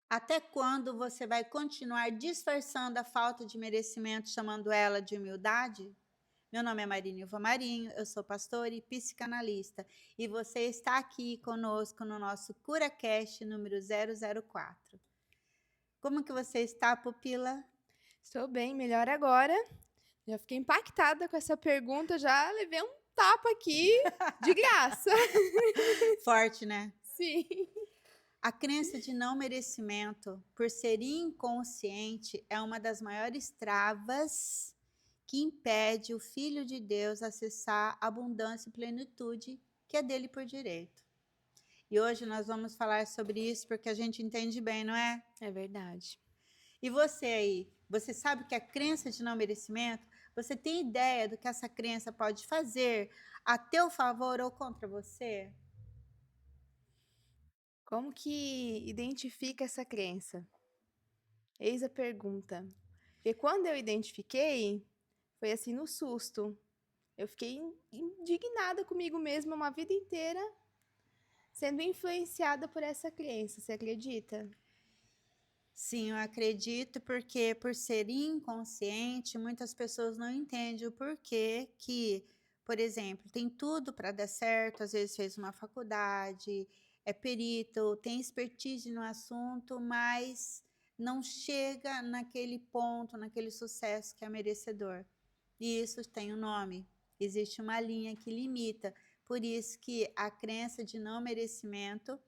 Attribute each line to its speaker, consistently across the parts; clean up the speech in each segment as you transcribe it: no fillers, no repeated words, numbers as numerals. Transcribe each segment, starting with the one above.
Speaker 1: Até quando você vai continuar disfarçando a falta de merecimento, chamando ela de humildade? Meu nome é Marinilva Marinho, eu sou pastora e psicanalista, e você está aqui conosco no nosso CuraCast número 004. Como que você está, pupila?
Speaker 2: Estou bem, melhor agora. Já fiquei impactada com essa pergunta, já levei um tapa aqui de graça.
Speaker 1: Forte, né?
Speaker 2: Sim.
Speaker 1: A crença de não merecimento, por ser inconsciente, é uma das maiores travas que impede o Filho de Deus acessar a abundância e plenitude que é dele por direito. E hoje nós vamos falar sobre isso porque a gente entende bem, não é?
Speaker 2: É verdade.
Speaker 1: E você aí, você sabe que a crença de não merecimento, você tem ideia do que essa crença pode fazer a teu favor ou contra você?
Speaker 2: Como que identifica essa crença? Eis a pergunta. Porque quando eu identifiquei, foi assim no susto. Eu fiquei indignada comigo mesma uma vida inteira, sendo influenciada por essa crença. Você acredita?
Speaker 1: Sim, eu acredito, porque por ser inconsciente, muitas pessoas não entendem o porquê que, por exemplo, tem tudo para dar certo, às vezes fez uma faculdade, é perito, tem expertise no assunto, mas não chega naquele ponto, naquele sucesso que é merecedor. E isso tem um nome, existe uma linha que limita. Por isso que a crença de não merecimento,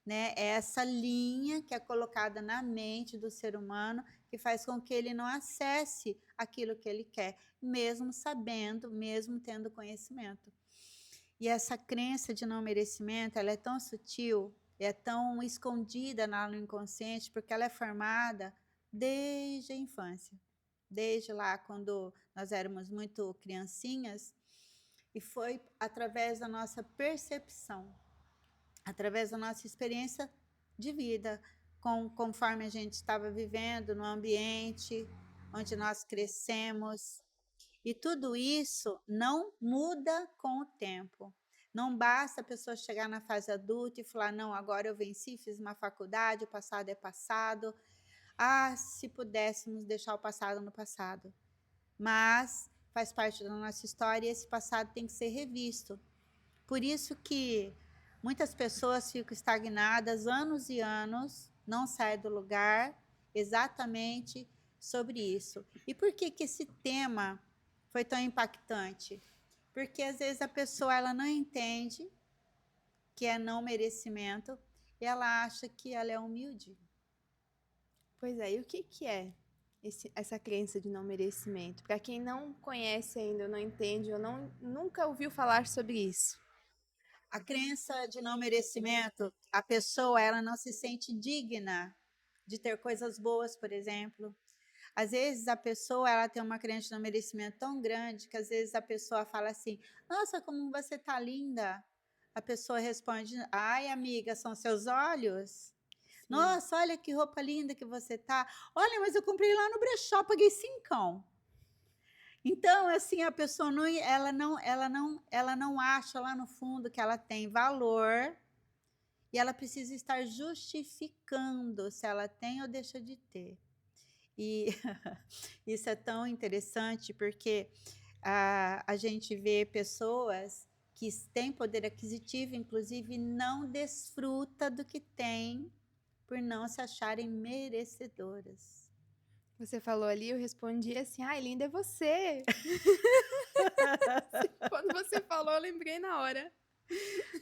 Speaker 1: né, é essa linha que é colocada na mente do ser humano, que faz com que ele não acesse aquilo que ele quer, mesmo sabendo, mesmo tendo conhecimento. E essa crença de não merecimento, ela é tão sutil, é tão escondida no inconsciente, porque ela é formada desde a infância. Desde lá, quando nós éramos muito criancinhas, e foi através da nossa percepção, através da nossa experiência de vida, conforme a gente estava vivendo no ambiente onde nós crescemos. E tudo isso não muda com o tempo. Não basta a pessoa chegar na fase adulta e falar: não, agora eu venci, fiz uma faculdade, o passado é passado. Ah, se pudéssemos deixar o passado no passado. Mas faz parte da nossa história e esse passado tem que ser revisto. Por isso que muitas pessoas ficam estagnadas anos e anos, não saem do lugar, exatamente sobre isso. E por que que esse tema foi tão impactante? Porque às vezes a pessoa ela não entende que é não merecimento e ela acha que ela é humilde.
Speaker 2: Pois é, e o que que é essa crença de não merecimento? Para quem não conhece ainda, ou não entende, ou nunca ouviu falar sobre isso.
Speaker 1: A crença de não merecimento, a pessoa ela não se sente digna de ter coisas boas, por exemplo. Às vezes a pessoa ela tem uma crença de não merecimento tão grande que às vezes a pessoa fala assim: "Nossa, como você tá linda". A pessoa responde: "Ai, amiga, são seus olhos?
Speaker 2: Sim.
Speaker 1: Nossa, olha que roupa linda que você tá. Olha, mas eu comprei lá no brechó, paguei 5". Então, assim, a pessoa não, ela não acha lá no fundo que ela tem valor e ela precisa estar justificando se ela tem ou deixa de ter. E isso é tão interessante porque a gente vê pessoas que têm poder aquisitivo, inclusive não desfruta do que tem por não se acharem merecedoras.
Speaker 2: Você falou ali, eu respondi assim: "Ai, linda é você". Quando você falou, eu lembrei na hora.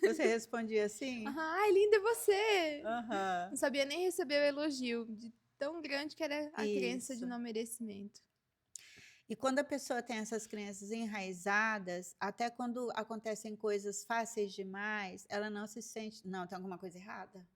Speaker 1: Você respondia assim?
Speaker 2: Aham, "Ai, linda é você". Não
Speaker 1: Aham,
Speaker 2: sabia nem receber o elogio, de tão grande que era a crença de
Speaker 1: isso.
Speaker 2: não merecimento.
Speaker 1: E quando a pessoa tem essas crenças enraizadas, até quando acontecem coisas fáceis demais, ela não se sente, não, tem alguma coisa errada.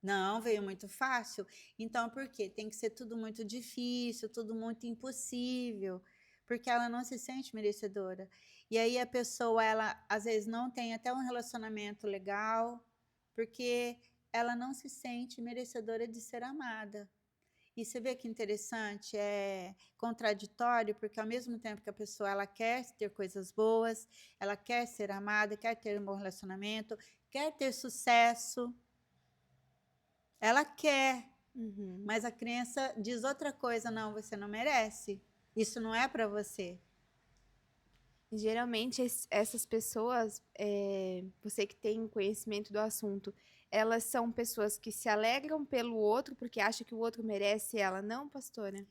Speaker 1: Não, veio muito fácil. Então, por quê? Tem que ser tudo muito difícil, tudo muito impossível, porque ela não se sente merecedora. E aí a pessoa, ela às vezes não tem até um relacionamento legal, porque ela não se sente merecedora de ser amada. E você vê que interessante, é contraditório, porque ao mesmo tempo que a pessoa ela quer ter coisas boas, ela quer ser amada, quer ter um bom relacionamento, quer ter sucesso, ela quer.
Speaker 2: Uhum.
Speaker 1: Mas a crença diz outra coisa, não, você não merece. Isso não é para você.
Speaker 2: Geralmente, essas pessoas, você que tem conhecimento do assunto, elas são pessoas que se alegram pelo outro porque acha que o outro merece e ela não, pastora?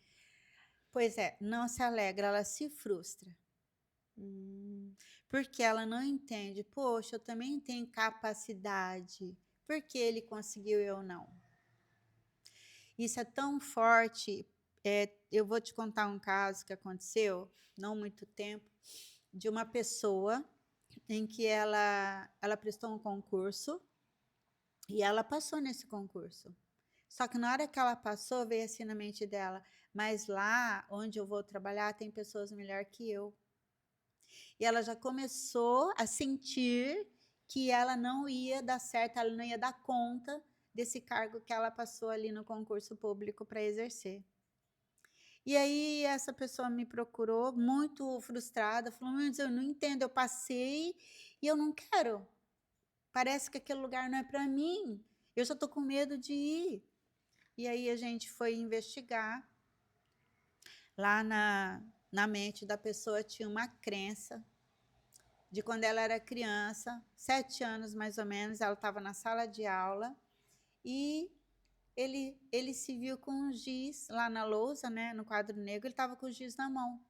Speaker 1: Pois é, não se alegra, ela se frustra.
Speaker 2: Hum,
Speaker 1: Porque ela não entende, poxa, eu também tenho capacidade. Por que ele conseguiu e eu não? Isso é tão forte. Eu vou te contar um caso que aconteceu, não muito tempo, de uma pessoa em que ela prestou um concurso e ela passou nesse concurso. Só que na hora que ela passou, veio assim na mente dela, mas lá onde eu vou trabalhar tem pessoas melhor que eu. E ela já começou a sentir que ela não ia dar certo, ela não ia dar conta desse cargo que ela passou ali no concurso público para exercer. E aí essa pessoa me procurou muito frustrada, falou: "Mas eu não entendo, eu passei e eu não quero. Parece que aquele lugar não é para mim. Eu já estou com medo de ir". E aí a gente foi investigar. Lá na mente da pessoa tinha uma crença de quando ela era criança, 7 anos mais ou menos, ela estava na sala de aula e ele se viu com um giz lá na lousa, né, no quadro negro, ele estava com o giz na mão.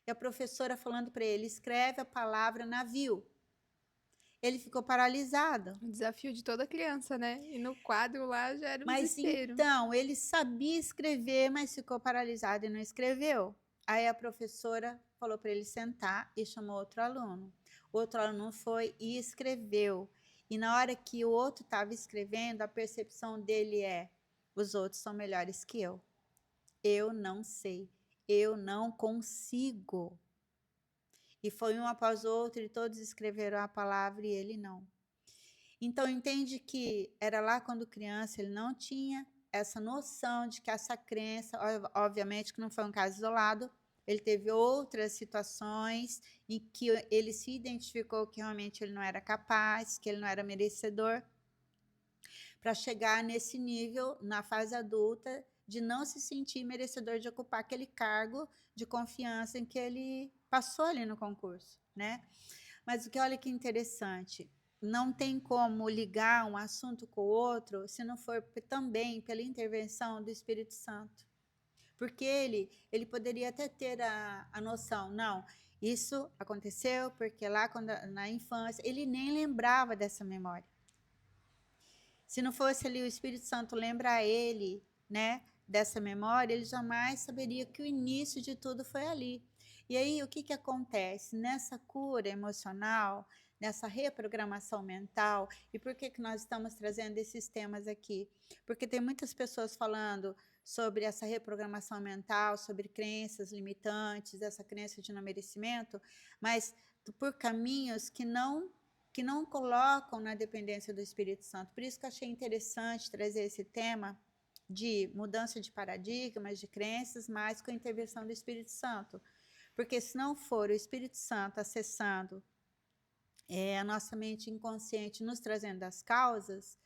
Speaker 1: E a professora falando para ele: "Escreve a palavra navio". Ele ficou paralisado.
Speaker 2: o desafio de toda criança, né? E no quadro lá já era um
Speaker 1: Mas
Speaker 2: desespero.
Speaker 1: então, ele sabia escrever, mas ficou paralisado e não escreveu. Aí a professora falou para ele sentar e chamou outro aluno. O outro aluno foi e escreveu. E na hora que o outro estava escrevendo, a percepção dele é: os outros são melhores que eu. Eu não sei. Eu não consigo. E foi um após o outro e todos escreveram a palavra e ele não. Então entende que era lá quando criança, ele não tinha essa noção de que essa crença, obviamente que não foi um caso isolado, ele teve outras situações em que ele se identificou que realmente ele não era capaz, que ele não era merecedor, para chegar nesse nível, na fase adulta, de não se sentir merecedor de ocupar aquele cargo de confiança em que ele passou ali no concurso, né? Mas o que olha que interessante, não tem como ligar um assunto com o outro se não for também pela intervenção do Espírito Santo. Porque ele poderia até ter a noção, não, isso aconteceu porque lá quando, na infância, ele nem lembrava dessa memória. Se não fosse ali o Espírito Santo lembrar ele, né, dessa memória, ele jamais saberia que o início de tudo foi ali. E aí o que que acontece? Nessa cura emocional, nessa reprogramação mental, e por que que nós estamos trazendo esses temas aqui? Porque tem muitas pessoas falando sobre essa reprogramação mental, sobre crenças limitantes, essa crença de não merecimento, mas por caminhos que não colocam na dependência do Espírito Santo. Por isso que eu achei interessante trazer esse tema de mudança de paradigmas, de crenças, mas com a intervenção do Espírito Santo. Porque se não for o Espírito Santo acessando a nossa mente inconsciente, nos trazendo as causas,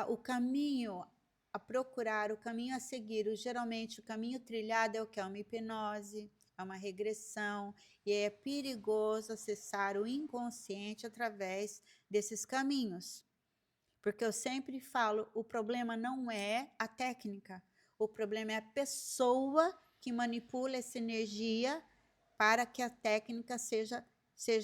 Speaker 1: o caminho a procurar, o caminho a seguir, geralmente o caminho trilhado é o que? É uma hipnose, é uma regressão, e é perigoso acessar o inconsciente através desses caminhos. Porque eu sempre falo, o problema não é a técnica, o problema é a pessoa que manipula essa energia para que a técnica seja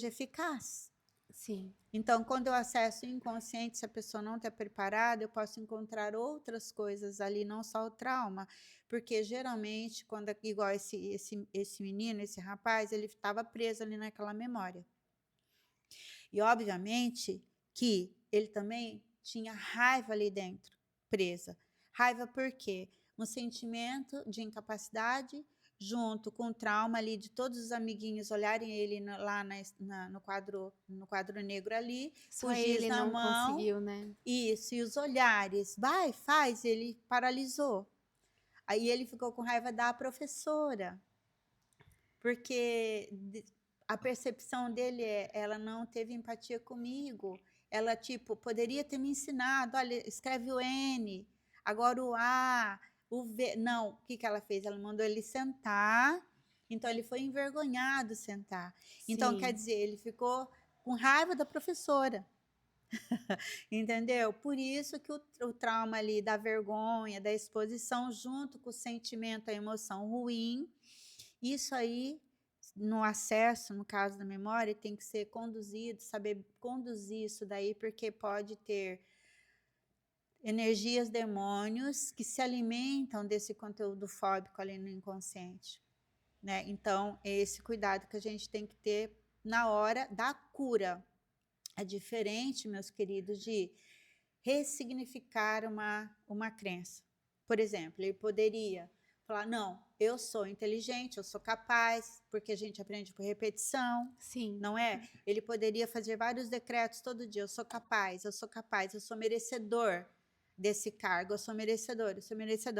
Speaker 1: eficaz.
Speaker 2: Sim.
Speaker 1: Então, quando eu acesso o inconsciente, se a pessoa não está preparada, eu posso encontrar outras coisas ali, não só o trauma. Porque geralmente, quando igual esse menino, esse rapaz, ele estava preso ali naquela memória. E obviamente que ele também tinha raiva ali dentro, presa. Raiva por quê? Um sentimento de incapacidade junto com o trauma ali de todos os amiguinhos olharem ele lá no quadro negro ali, com
Speaker 2: Só
Speaker 1: o giz
Speaker 2: ele
Speaker 1: na
Speaker 2: não
Speaker 1: mão,
Speaker 2: conseguiu, né?
Speaker 1: isso, e os olhares, vai, faz, ele paralisou. Aí ele ficou com raiva da professora, porque a percepção dele ela não teve empatia comigo. Ela, tipo, poderia ter me ensinado, olha, escreve o N. Agora o A, o V, não, o que que ela fez? Ela mandou ele sentar, então ele foi envergonhado sentar. Então, quer
Speaker 2: Sim,
Speaker 1: dizer, ele ficou com raiva da professora. Entendeu? Por isso que o trauma ali da vergonha, da exposição, junto com o sentimento, a emoção ruim, isso aí, no acesso, no caso da memória, tem que ser conduzido, saber conduzir isso daí, porque pode ter energias, demônios que se alimentam desse conteúdo fóbico ali no inconsciente, né? Então, é esse cuidado que a gente tem que ter na hora da cura. É diferente, meus queridos, de ressignificar uma crença. Por exemplo, ele poderia falar: não, eu sou inteligente, eu sou capaz, porque a gente aprende por repetição,
Speaker 2: sim,
Speaker 1: não é? Ele poderia fazer vários decretos todo dia: eu sou capaz, eu sou capaz, eu sou merecedor desse cargo, eu sou merecedor,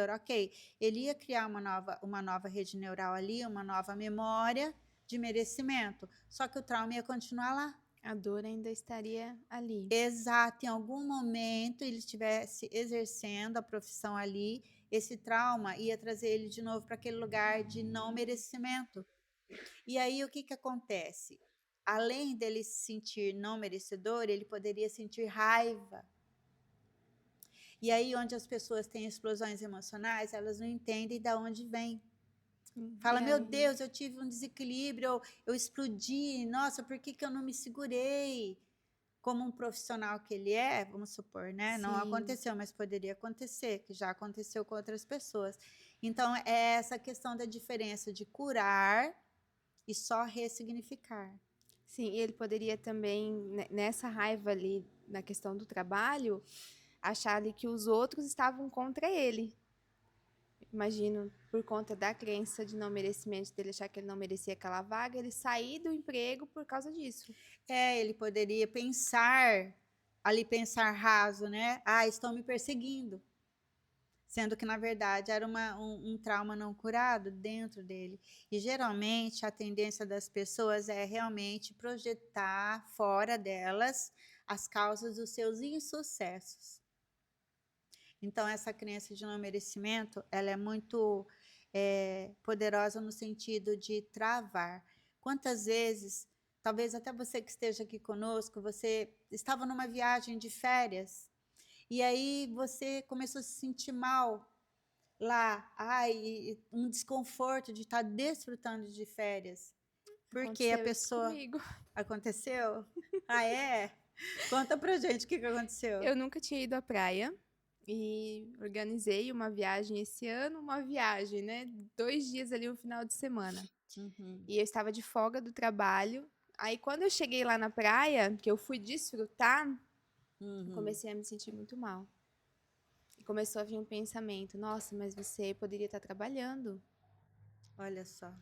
Speaker 1: ok. Ele ia criar uma nova rede neural ali, uma nova memória de merecimento, só que o trauma ia continuar lá.
Speaker 2: a dor ainda estaria ali.
Speaker 1: Exato, em algum momento ele estivesse exercendo a profissão ali, esse trauma ia trazer ele de novo para aquele lugar de não merecimento. E aí o que que acontece? Além dele se sentir não merecedor, ele poderia sentir raiva. E aí onde as pessoas têm explosões emocionais, elas não entendem de onde vem.
Speaker 2: E
Speaker 1: Fala: meu
Speaker 2: aí,
Speaker 1: Deus, eu tive um desequilíbrio, eu explodi, nossa, por que que eu não me segurei? Como um profissional que ele é, vamos supor, né? Não
Speaker 2: sim,
Speaker 1: aconteceu, mas poderia acontecer, que já aconteceu com outras pessoas. Então, é essa questão da diferença de curar e só ressignificar.
Speaker 2: sim, e ele poderia também, nessa raiva ali, na questão do trabalho, achar ali que os outros estavam contra ele. Imagino, por conta da crença de não merecimento, dele achar que ele não merecia aquela vaga, ele sair do emprego por causa disso.
Speaker 1: É, ele poderia pensar, ali pensar raso, né? Ah, estão me perseguindo. Sendo que, na verdade, era um trauma não curado dentro dele. E, geralmente, a tendência das pessoas é realmente projetar fora delas as causas dos seus insucessos. Então, essa crença de não merecimento, ela é muito poderosa no sentido de travar. Quantas vezes, talvez até você que esteja aqui conosco, você estava numa viagem de férias e aí você começou a se sentir mal lá, ai, um desconforto de estar desfrutando de férias, porque a
Speaker 2: Aconteceu isso
Speaker 1: pessoa
Speaker 2: comigo.
Speaker 1: aconteceu? Ah, é? Conta pra gente o que que aconteceu.
Speaker 2: Eu nunca tinha ido à praia e organizei uma viagem esse ano, uma viagem, né? 2 dias ali, um final de semana.
Speaker 1: Uhum,
Speaker 2: E eu estava de folga do trabalho. Aí, quando eu cheguei lá na praia, que eu fui desfrutar, eu
Speaker 1: uhum.
Speaker 2: comecei a me sentir muito mal. E começou a vir um pensamento: nossa, mas você poderia estar trabalhando,
Speaker 1: Olha só.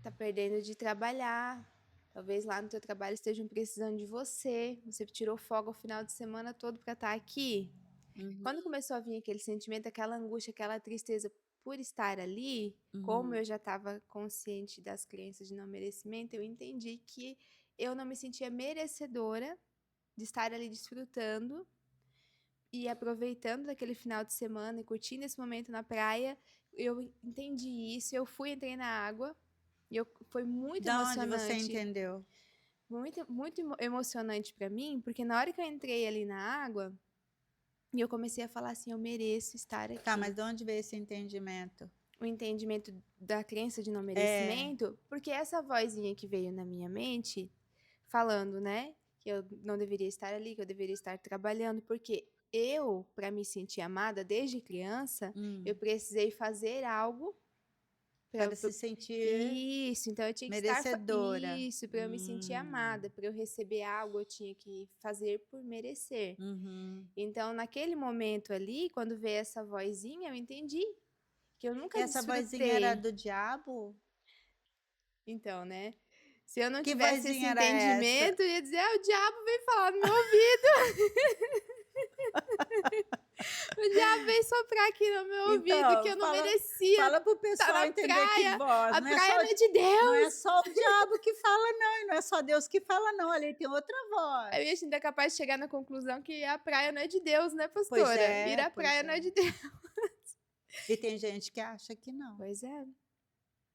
Speaker 2: tá perdendo de trabalhar. Talvez lá no teu trabalho estejam precisando de você. Você tirou folga o final de semana todo para estar aqui.
Speaker 1: Uhum,
Speaker 2: Quando começou a vir aquele sentimento, aquela angústia, aquela tristeza por estar ali, como
Speaker 1: uhum.
Speaker 2: eu já estava consciente das crenças de não merecimento, eu entendi que eu não me sentia merecedora de estar ali desfrutando e aproveitando daquele final de semana e curtindo esse momento na praia. Eu entendi isso, eu fui, entrei na água e foi muito
Speaker 1: Da onde você
Speaker 2: emocionante.
Speaker 1: entendeu?
Speaker 2: Muito, muito emocionante para mim, porque na hora que eu entrei ali na água, e eu comecei a falar assim: eu mereço estar
Speaker 1: Tá, mas
Speaker 2: aqui.
Speaker 1: de onde veio esse entendimento?
Speaker 2: O entendimento da crença de não
Speaker 1: É.
Speaker 2: merecimento, porque essa vozinha que veio na minha mente, falando, né, que eu não deveria estar ali, que eu deveria estar trabalhando, porque eu, para me sentir amada desde criança, eu
Speaker 1: Hum.
Speaker 2: precisei fazer algo para
Speaker 1: Para se sentir
Speaker 2: isso, então eu tinha que estar
Speaker 1: merecedora.
Speaker 2: isso para eu me sentir amada, para eu receber algo, eu tinha que fazer por merecer.
Speaker 1: Uhum.
Speaker 2: Então, naquele momento ali, quando veio essa vozinha, eu entendi que eu
Speaker 1: E
Speaker 2: nunca
Speaker 1: essa vozinha era
Speaker 2: desfrutei.
Speaker 1: do diabo?
Speaker 2: Então, né? Se eu não
Speaker 1: Que
Speaker 2: tivesse esse
Speaker 1: vozinha era essa?
Speaker 2: entendimento, eu ia dizer: ah, o diabo veio falar no meu ouvido. O diabo veio soprar aqui no meu ouvido que
Speaker 1: Então,
Speaker 2: eu não
Speaker 1: fala
Speaker 2: merecia
Speaker 1: fala para o
Speaker 2: estar
Speaker 1: pessoal
Speaker 2: na
Speaker 1: entender que
Speaker 2: praia.
Speaker 1: voz,
Speaker 2: A praia não é de
Speaker 1: não é
Speaker 2: Deus.
Speaker 1: só o diabo que fala não, e não é só Deus que fala não, ali tem outra voz.
Speaker 2: Aí a gente é capaz de chegar na conclusão que a praia não é de Deus, né,
Speaker 1: Pois
Speaker 2: pastora? Ir
Speaker 1: é,
Speaker 2: à
Speaker 1: pois
Speaker 2: praia não é
Speaker 1: é.
Speaker 2: de Deus.
Speaker 1: E tem gente que acha que não.
Speaker 2: Pois é.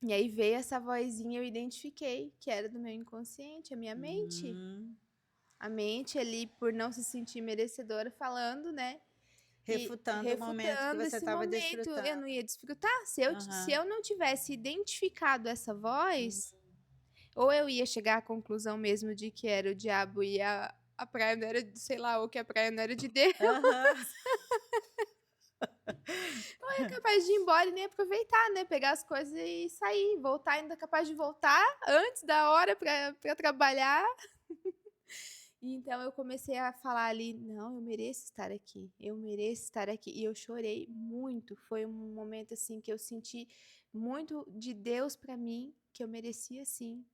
Speaker 2: E aí veio essa vozinha, eu identifiquei que era do meu inconsciente, a minha mente.
Speaker 1: Uhum.
Speaker 2: A mente ali, por não se sentir merecedora, falando, né? E
Speaker 1: Refutando o momento que
Speaker 2: refutando
Speaker 1: você
Speaker 2: esse
Speaker 1: estava
Speaker 2: momento, eu
Speaker 1: desfrutando.
Speaker 2: não ia desfrutar. Se
Speaker 1: Aham.
Speaker 2: eu não tivesse identificado essa
Speaker 1: Uhum.
Speaker 2: voz, ou eu ia chegar à conclusão mesmo de que era o diabo e a praia não era, sei lá, ou que a praia não era de Deus,
Speaker 1: Aham.
Speaker 2: ou ia capaz de ir embora e nem aproveitar, né? Pegar as coisas e sair, voltar, ainda capaz de voltar antes da hora pra trabalhar. E então eu comecei a falar ali: "Não, eu mereço estar aqui, eu mereço estar aqui". E eu chorei muito, foi um momento, assim, que eu senti muito de Deus pra mim, que eu merecia sim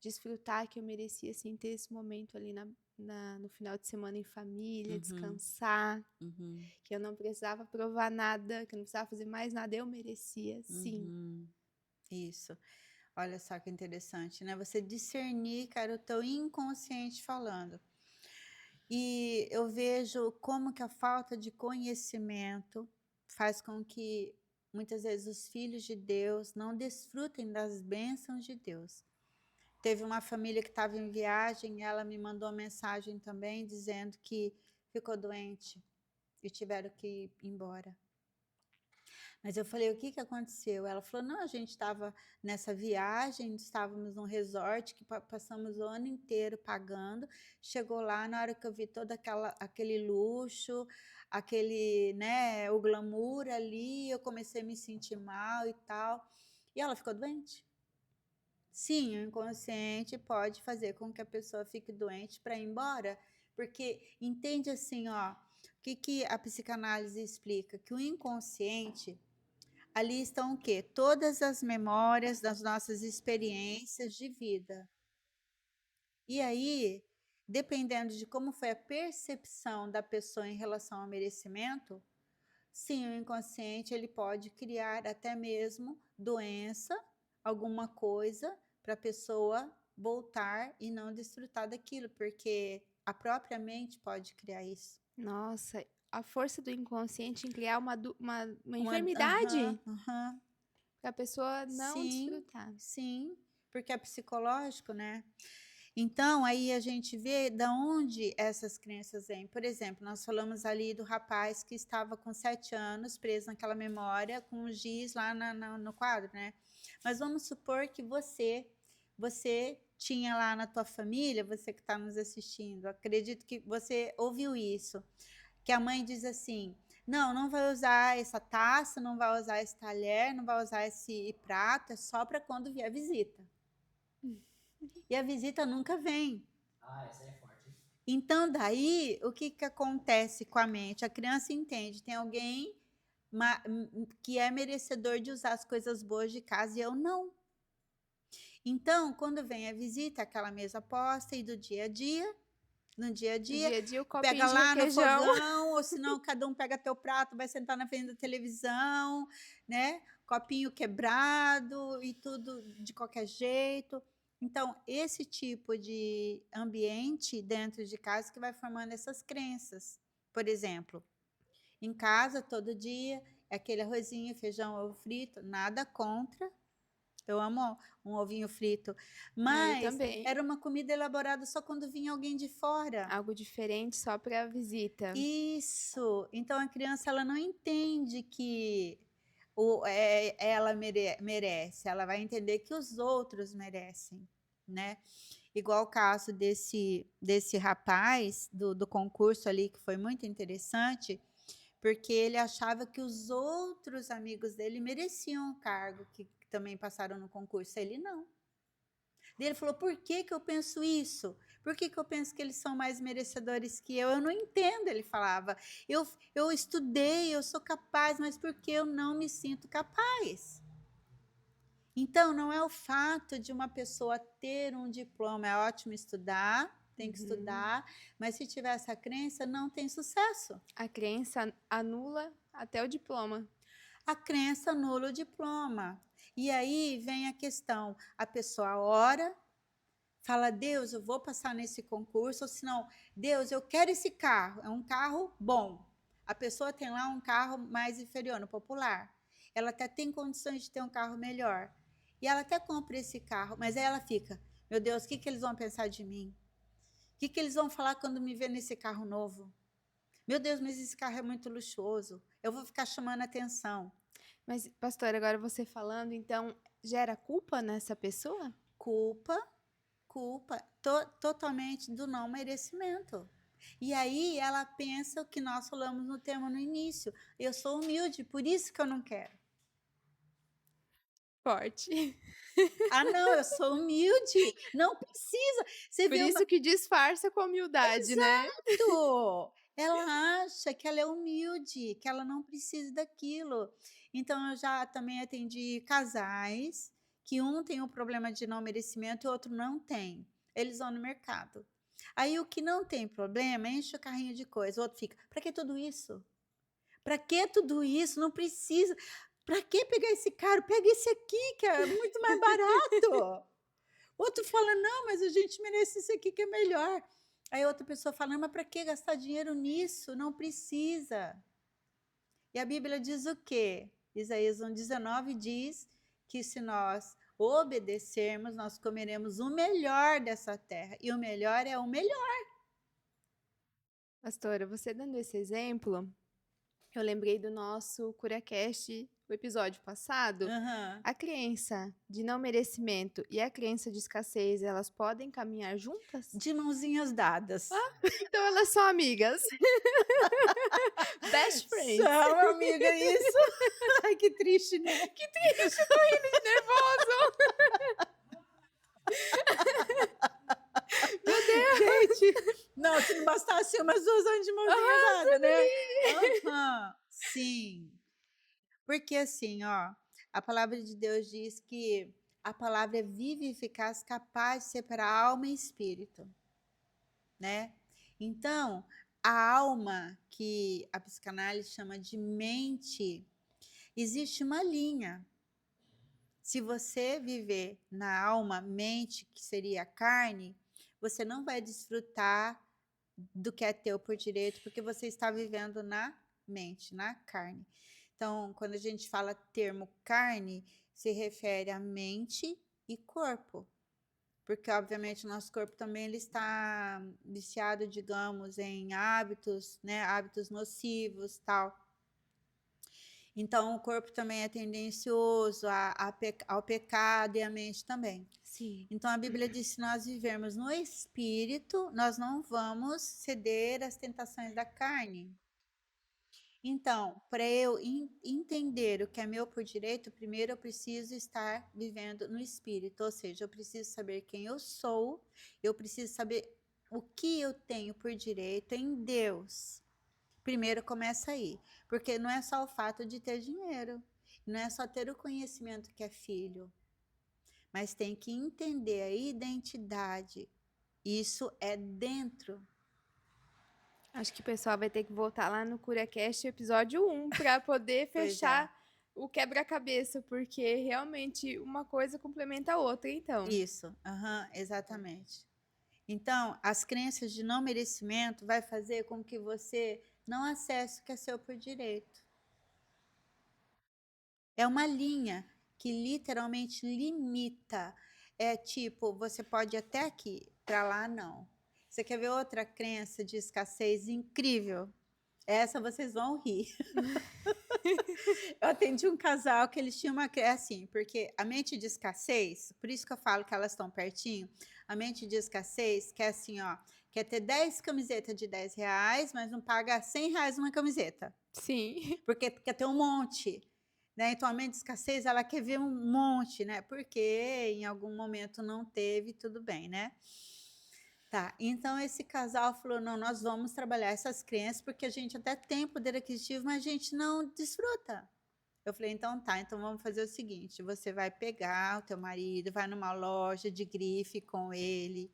Speaker 2: desfrutar, que eu merecia sim ter esse momento ali no final de semana em família,
Speaker 1: Uhum.
Speaker 2: descansar,
Speaker 1: Uhum.
Speaker 2: que eu não precisava provar nada, que eu não precisava fazer mais nada, eu merecia sim.
Speaker 1: Uhum. Isso. Olha só que interessante, né, você discernir, cara, o teu inconsciente falando. E eu vejo como que a falta de conhecimento faz com que, muitas vezes, os filhos de Deus não desfrutem das bênçãos de Deus. Teve uma família que estava em viagem, ela me mandou uma mensagem também dizendo que ficou doente e tiveram que ir embora. Mas eu falei: "O que que aconteceu?". Ela falou: "Não, a gente estava nessa viagem, estávamos num resort que passamos o ano inteiro pagando, chegou lá, na hora que eu vi toda aquele luxo, aquele, né, o glamour ali, eu comecei a me sentir mal e tal". E ela ficou doente. Sim, o inconsciente pode fazer com que a pessoa fique doente para ir embora, porque entende assim, ó, o que que a psicanálise explica? Que o inconsciente, ali estão o quê? Todas as memórias das nossas experiências de vida. E aí, dependendo de como foi a percepção da pessoa em relação ao merecimento, sim, o inconsciente ele pode criar até mesmo doença, alguma coisa, para a pessoa voltar e não desfrutar daquilo, porque a própria mente pode criar isso.
Speaker 2: Nossa, a força do inconsciente em criar uma
Speaker 1: Aham,
Speaker 2: enfermidade
Speaker 1: aham.
Speaker 2: para a pessoa não
Speaker 1: Sim,
Speaker 2: desfrutar.
Speaker 1: sim, porque é psicológico, né? Então, aí a gente vê da onde essas crenças vêm. Por exemplo, nós falamos ali do rapaz que estava com 7 anos preso naquela memória com o giz lá no quadro, né? Mas vamos supor que você tinha lá na tua família, você que está nos assistindo, acredito que você ouviu isso, que a mãe diz assim: não, não vai usar essa taça, não vai usar esse talher, não vai usar esse prato, é só para quando vier visita. E a visita nunca vem. Então, daí, o que que acontece com a mente? A criança entende, tem alguém que é merecedor de usar as coisas boas de casa e eu não. Então, quando vem a visita, aquela mesa posta e do dia a dia, no dia a
Speaker 2: No
Speaker 1: dia,
Speaker 2: dia a dia, o copinho
Speaker 1: pega
Speaker 2: de
Speaker 1: lá no
Speaker 2: requeijão.
Speaker 1: fogão, ou senão cada um pega teu prato, vai sentar na frente da televisão, né? Copinho quebrado e tudo de qualquer jeito. Então, esse tipo de ambiente dentro de casa que vai formando essas crenças. Por exemplo, em casa, todo dia, é aquele arrozinho, feijão, ovo frito, nada contra. Eu amo um ovinho frito,
Speaker 2: Ah, eu
Speaker 1: mas
Speaker 2: também.
Speaker 1: era uma comida elaborada só quando vinha alguém de fora.
Speaker 2: Algo diferente só para visita.
Speaker 1: Isso. Então a criança ela não entende que ela merece, ela vai entender que os outros merecem, né. Igual o caso desse rapaz do concurso ali que foi muito interessante, porque ele achava que os outros amigos dele mereciam o cargo que também passaram no concurso, ele não. Daí ele falou: "Por que que eu penso isso? Por que que eu penso que eles são mais merecedores que eu? Eu não entendo", ele falava. Eu estudei, eu sou capaz, mas por que eu não me sinto capaz?". Então, não é o fato de uma pessoa ter um diploma, é ótimo estudar, tem que
Speaker 2: Uhum.
Speaker 1: estudar, mas se tiver essa crença, não tem sucesso.
Speaker 2: A crença anula até o diploma.
Speaker 1: A crença anula o diploma. E aí vem a questão: a pessoa ora, fala, Deus, eu vou passar nesse concurso, ou senão, Deus, eu quero esse carro, é um carro bom. A pessoa tem lá um carro mais inferior, no popular. Ela até tem condições de ter um carro melhor. E ela até compra esse carro, mas aí ela fica, meu Deus, o que, que eles vão pensar de mim? O que, que eles vão falar quando me ver nesse carro novo? Meu Deus, mas esse carro é muito luxuoso. Eu vou ficar chamando atenção.
Speaker 2: Mas, pastor, agora você falando, então, gera culpa nessa pessoa?
Speaker 1: Culpa, culpa totalmente do não merecimento. E aí ela pensa o que nós falamos no tema no início. Eu sou humilde, por isso que eu não quero.
Speaker 2: Forte.
Speaker 1: Ah, não, eu sou humilde. Não precisa. Você
Speaker 2: Por
Speaker 1: vê
Speaker 2: isso
Speaker 1: uma.
Speaker 2: que disfarça com a humildade, né?
Speaker 1: Exato! Ela acha que ela é humilde, que ela não precisa daquilo. Então, eu já também atendi casais que um tem um problema de não merecimento e o outro não tem. Eles vão no mercado. Aí o que não tem problema enche o carrinho de coisa. O outro fica: para que tudo isso? Para que tudo isso? Não precisa. Para que pegar esse caro? Pega esse aqui, que é muito mais barato. Outro fala: "Não, mas a gente merece isso aqui que é melhor". Aí outra pessoa fala: "Não, mas para que gastar dinheiro nisso? Não precisa". E a Bíblia diz o quê? Isaías 1,19 diz que se nós obedecermos, nós comeremos o melhor dessa terra, e o melhor é o melhor.
Speaker 2: Pastora, você dando esse exemplo, eu lembrei do nosso CuraCast, o episódio passado.
Speaker 1: Aham.
Speaker 2: A crença de não merecimento e a crença de escassez, elas podem caminhar juntas?
Speaker 1: De mãozinhas dadas.
Speaker 2: Então elas são amigas. Best friends.
Speaker 1: São, amiga, isso. Ai, que triste, né?
Speaker 2: Que triste, eu tô rindo de nervoso. Meu Deus.
Speaker 1: Gente, não, se não bastasse umas 2 anos de mãozinha dada, né? Aham, sim. Porque assim, ó, a palavra de Deus diz que a palavra é viva e eficaz, capaz de separar alma e espírito, né? Então, a alma, que a psicanálise chama de mente, existe uma linha. Se você viver na alma, mente, que seria a carne, você não vai desfrutar do que é teu por direito, porque você está vivendo na mente, na carne. Então, quando a gente fala termo carne, se refere a mente e corpo, porque obviamente o nosso corpo também ele está viciado, digamos, em hábitos, né, hábitos nocivos, tal. Então, o corpo também é tendencioso ao pecado e a mente também.
Speaker 2: Sim.
Speaker 1: Então, a Bíblia diz: se nós vivermos no espírito, nós não vamos ceder às tentações da carne. Então, para eu entender o que é meu por direito, primeiro eu preciso estar vivendo no espírito, ou seja, eu preciso saber quem eu sou, eu preciso saber o que eu tenho por direito em Deus. Primeiro começa aí, porque não é só o fato de ter dinheiro, não é só ter o conhecimento que é filho, mas tem que entender a identidade. Isso é dentro.
Speaker 2: Acho que o pessoal vai ter que voltar lá no CuraCast episódio 1 para poder
Speaker 1: Pois é.
Speaker 2: fechar o quebra-cabeça, porque realmente uma coisa complementa a outra, então.
Speaker 1: Isso, exatamente. Então, as crenças de não merecimento vai fazer com que você não acesse o que é seu por direito. É uma linha que literalmente limita. É tipo, você pode ir até aqui, para lá não. Você quer ver outra crença de escassez incrível? Essa vocês vão rir. Eu atendi um casal que eles tinham uma assim, porque a mente de escassez, por isso que eu falo que elas estão pertinho, a mente de escassez quer assim, ó, quer ter 10 camisetas de R$ 10, mas não paga R$ 100 uma camiseta,
Speaker 2: Sim.
Speaker 1: porque quer ter um monte, né? Então a mente de escassez, ela quer ver um monte, né? Porque em algum momento não teve, tudo bem, né? Tá, então esse casal falou: não, nós vamos trabalhar essas crenças, porque a gente até tem poder aquisitivo, mas a gente não desfruta. Eu falei: então tá, então vamos fazer o seguinte: você vai pegar o teu marido, vai numa loja de grife com ele,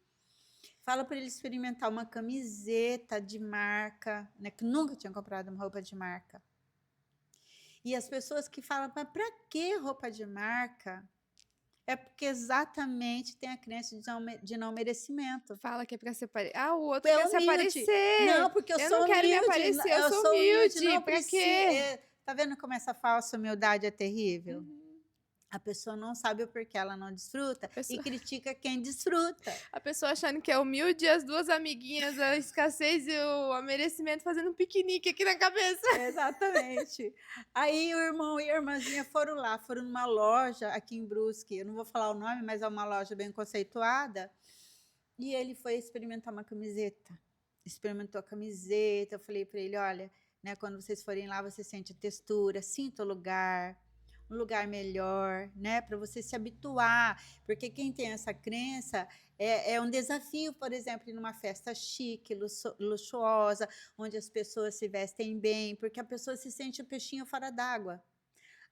Speaker 1: Fala para ele experimentar uma camiseta de marca, né, que nunca tinha comprado uma roupa de marca. E as pessoas que falam: "Mas pra que roupa de marca?", é porque exatamente tem a crença de não merecimento.
Speaker 2: Fala que é pra se apare o outro
Speaker 1: É
Speaker 2: quer se
Speaker 1: humilde.
Speaker 2: aparecer.
Speaker 1: Não, porque eu
Speaker 2: Eu não
Speaker 1: sou
Speaker 2: quero me
Speaker 1: humilde,
Speaker 2: aparecer, eu
Speaker 1: eu
Speaker 2: sou
Speaker 1: sou humilde,
Speaker 2: humilde,
Speaker 1: não
Speaker 2: pra
Speaker 1: preci
Speaker 2: quê?
Speaker 1: tá vendo como essa falsa humildade é terrível?
Speaker 2: Uhum.
Speaker 1: A pessoa não sabe o porquê ela não
Speaker 2: A
Speaker 1: desfruta e
Speaker 2: pessoa
Speaker 1: critica quem desfruta.
Speaker 2: a pessoa achando que é humilde e as 2 amiguinhas, a escassez e o merecimento fazendo um piquenique aqui na cabeça.
Speaker 1: Exatamente. Aí o irmão e a irmãzinha foram lá, foram numa loja aqui em Brusque, eu não vou falar o nome, mas é uma loja bem conceituada, e ele foi experimentar uma camiseta. Experimentou a camiseta, eu falei para ele: "Olha, né, quando vocês forem lá, você sente a textura, sinta o lugar, um lugar melhor, né, para você se habituar", porque quem tem essa crença é um desafio, por exemplo, ir numa festa chique, luxuosa, onde as pessoas se vestem bem, porque a pessoa se sente o peixinho fora d'água.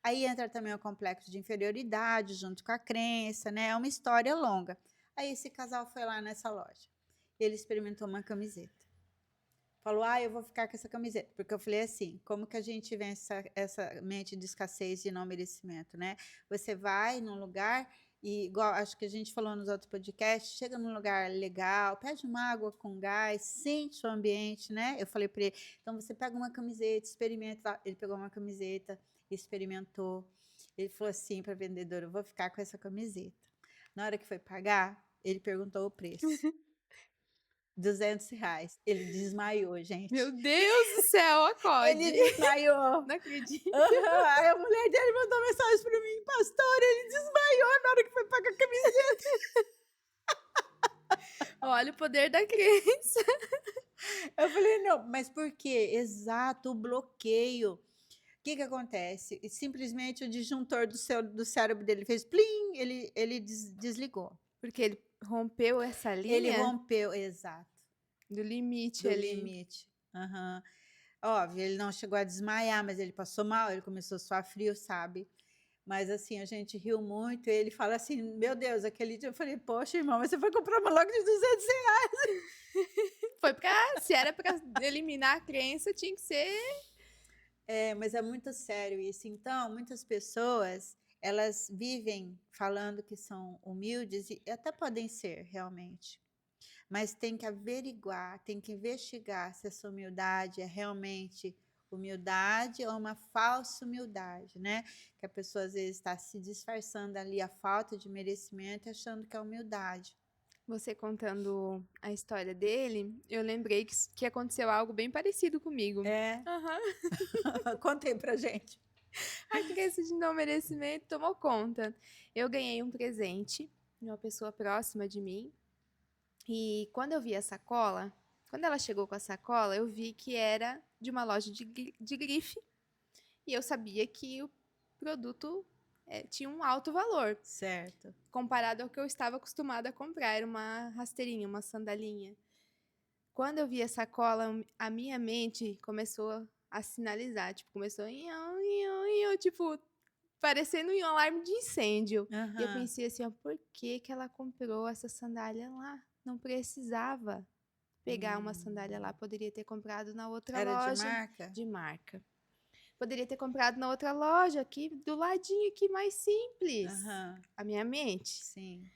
Speaker 1: Aí entra também o complexo de inferioridade junto com a crença, né, é uma história longa. Aí esse casal foi lá nessa loja, ele experimentou uma camiseta. Falou: "Ah, eu vou ficar com essa camiseta", porque eu falei assim: "Como que a gente vence essa mente de escassez e não merecimento, né? Você vai num lugar e igual acho que a gente falou nos outros podcasts, chega num lugar legal, pede uma água com gás, sente o ambiente, né?". Eu falei para ele: "Então você pega uma camiseta, experimenta". Ele pegou uma camiseta, experimentou. Ele falou assim para a vendedora: "Eu vou ficar com essa camiseta". Na hora que foi pagar, ele perguntou o preço. R$ 200. Ele desmaiou,
Speaker 2: Meu
Speaker 1: gente.
Speaker 2: Deus do céu,
Speaker 1: Ele
Speaker 2: acorde.
Speaker 1: desmaiou.
Speaker 2: Não acredito.
Speaker 1: Aham. Aí a mulher dele mandou mensagem para mim: "Pastora, ele desmaiou na hora que foi pagar a camiseta".
Speaker 2: Olha o poder da crença.
Speaker 1: Eu falei: "Não, mas por quê?". Exato, o bloqueio. O que que acontece? E simplesmente o disjuntor do cérebro dele fez plim, ele desligou.
Speaker 2: Porque ele rompeu essa
Speaker 1: Ele
Speaker 2: linha
Speaker 1: rompeu, exato,
Speaker 2: do limite
Speaker 1: do
Speaker 2: ali.
Speaker 1: limite. Aham. Óbvio, ele não chegou a desmaiar, mas ele passou mal, ele começou a suar frio, sabe. Mas assim, a gente riu muito, ele fala assim: "Meu Deus, aquele dia", eu falei: "Poxa, irmão, mas você foi comprar uma logo de R$ 200".
Speaker 2: Foi pra se era pra eliminar a crença, tinha que ser
Speaker 1: É, mas é muito sério isso. Então, muitas pessoas, elas vivem falando que são humildes e até podem ser, realmente. Mas tem que averiguar, tem que investigar se essa humildade é realmente humildade ou uma falsa humildade, né? Que a pessoa às vezes está se disfarçando ali a falta de merecimento, achando que é humildade.
Speaker 2: você contando a história dele, eu lembrei que aconteceu algo bem parecido comigo.
Speaker 1: É,
Speaker 2: Aham.
Speaker 1: contei pra gente.
Speaker 2: A crença de não merecimento tomou conta. Eu ganhei um presente de uma pessoa próxima de mim. E quando eu vi a sacola, quando ela chegou com a sacola, eu vi que era de uma loja de grife. E eu sabia que o produto tinha um alto valor,
Speaker 1: Certo.
Speaker 2: comparado ao que eu estava acostumada a comprar. Era uma rasteirinha, uma sandalinha. Quando eu vi a sacola, a minha mente começou a sinalizar, tipo, começou "Ion, ion, ion", tipo, parecendo um alarme de incêndio. E eu
Speaker 1: Aham.
Speaker 2: pensei assim, ó, por que que ela comprou essa sandália lá? Não precisava pegar uma sandália lá,
Speaker 1: Hum.
Speaker 2: poderia ter comprado na outra
Speaker 1: Era de
Speaker 2: loja
Speaker 1: marca?
Speaker 2: de marca. Poderia ter comprado na outra loja aqui, do ladinho aqui, mais simples.
Speaker 1: Aham.
Speaker 2: A minha mente.
Speaker 1: Sim.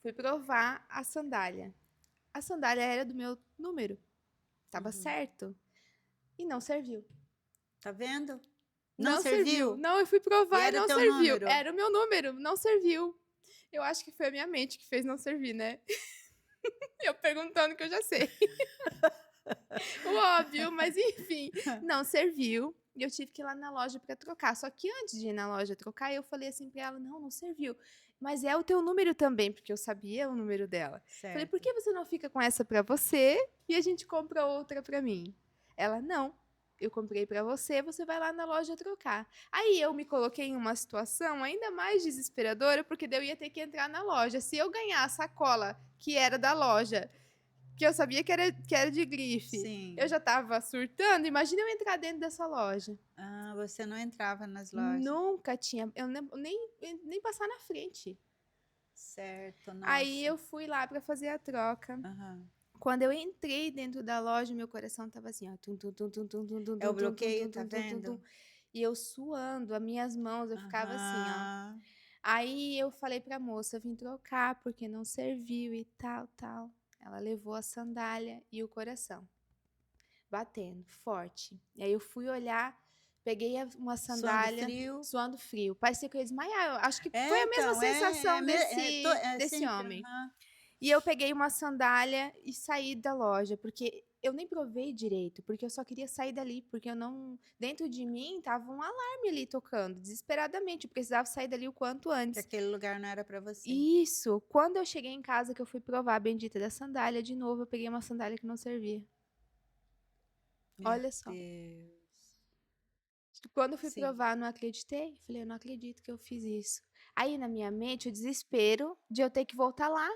Speaker 2: Fui provar a sandália. A sandália era do meu número. Tava
Speaker 1: Uhum.
Speaker 2: certo. E não serviu.
Speaker 1: Tá vendo? Não
Speaker 2: Não serviu.
Speaker 1: serviu?
Speaker 2: Não, eu fui
Speaker 1: E
Speaker 2: provar e
Speaker 1: era o
Speaker 2: não
Speaker 1: teu
Speaker 2: serviu.
Speaker 1: número?
Speaker 2: Era o meu número, não serviu. Eu acho que foi a minha mente que fez não servir, né? Eu perguntando que eu já sei. O óbvio, mas enfim, não serviu. E eu tive que ir lá na loja para trocar. Só que antes de ir na loja trocar, eu falei assim para ela: não, não serviu. Mas é o teu número também, porque eu sabia o número dela. Falei: por
Speaker 1: Certo.
Speaker 2: que você não fica com essa para você e a gente compra outra para mim? Ela: não. Eu comprei para você, você vai lá na loja trocar. Aí eu me coloquei em uma situação ainda mais desesperadora, porque daí eu ia ter que entrar na loja. Se eu ganhar a sacola que era da loja, que eu sabia que era de grife, eu
Speaker 1: Sim.
Speaker 2: já estava surtando, imagina eu entrar dentro dessa loja.
Speaker 1: Ah, você não entrava nas lojas.
Speaker 2: Nunca tinha, eu nem passar na frente.
Speaker 1: Certo,
Speaker 2: Aí
Speaker 1: nossa.
Speaker 2: eu fui lá pra fazer a troca.
Speaker 1: Aham.
Speaker 2: Quando eu entrei dentro da loja, meu coração tava assim, ó, tum, tum, tum, tum, tum, tum, tum,
Speaker 1: É o
Speaker 2: tum, tum, tum,
Speaker 1: bloqueio,
Speaker 2: tum,
Speaker 1: tá
Speaker 2: tum, tum, tum, tum.
Speaker 1: vendo?
Speaker 2: E eu suando, as minhas mãos, eu ficava assim, ó.
Speaker 1: Aham.
Speaker 2: Aí eu falei pra moça, vim trocar porque não serviu e tal, tal. Ela levou a sandália e o coração, batendo forte. E aí eu fui olhar, peguei uma
Speaker 1: Suando
Speaker 2: sandália,
Speaker 1: frio.
Speaker 2: suando frio. Parecia que eu ia desmaiar. Eu acho que foi
Speaker 1: É,
Speaker 2: a mesma
Speaker 1: então,
Speaker 2: sensação
Speaker 1: é
Speaker 2: desse
Speaker 1: sempre,
Speaker 2: homem.
Speaker 1: aham.
Speaker 2: E eu peguei uma sandália e saí da loja, porque eu nem provei direito, porque eu só queria sair dali, porque eu não. Dentro de mim tava um alarme ali tocando, desesperadamente. Eu precisava sair dali o quanto
Speaker 1: Que
Speaker 2: antes.
Speaker 1: aquele lugar não era pra você.
Speaker 2: Isso, quando eu cheguei em casa, que eu fui provar a bendita da sandália, de novo eu peguei uma sandália que não servia.
Speaker 1: Meu
Speaker 2: Olha só.
Speaker 1: Deus.
Speaker 2: Quando eu fui
Speaker 1: Sim.
Speaker 2: provar, não acreditei. Falei, eu não acredito que eu fiz isso. Aí na minha mente, o desespero de eu ter que voltar lá.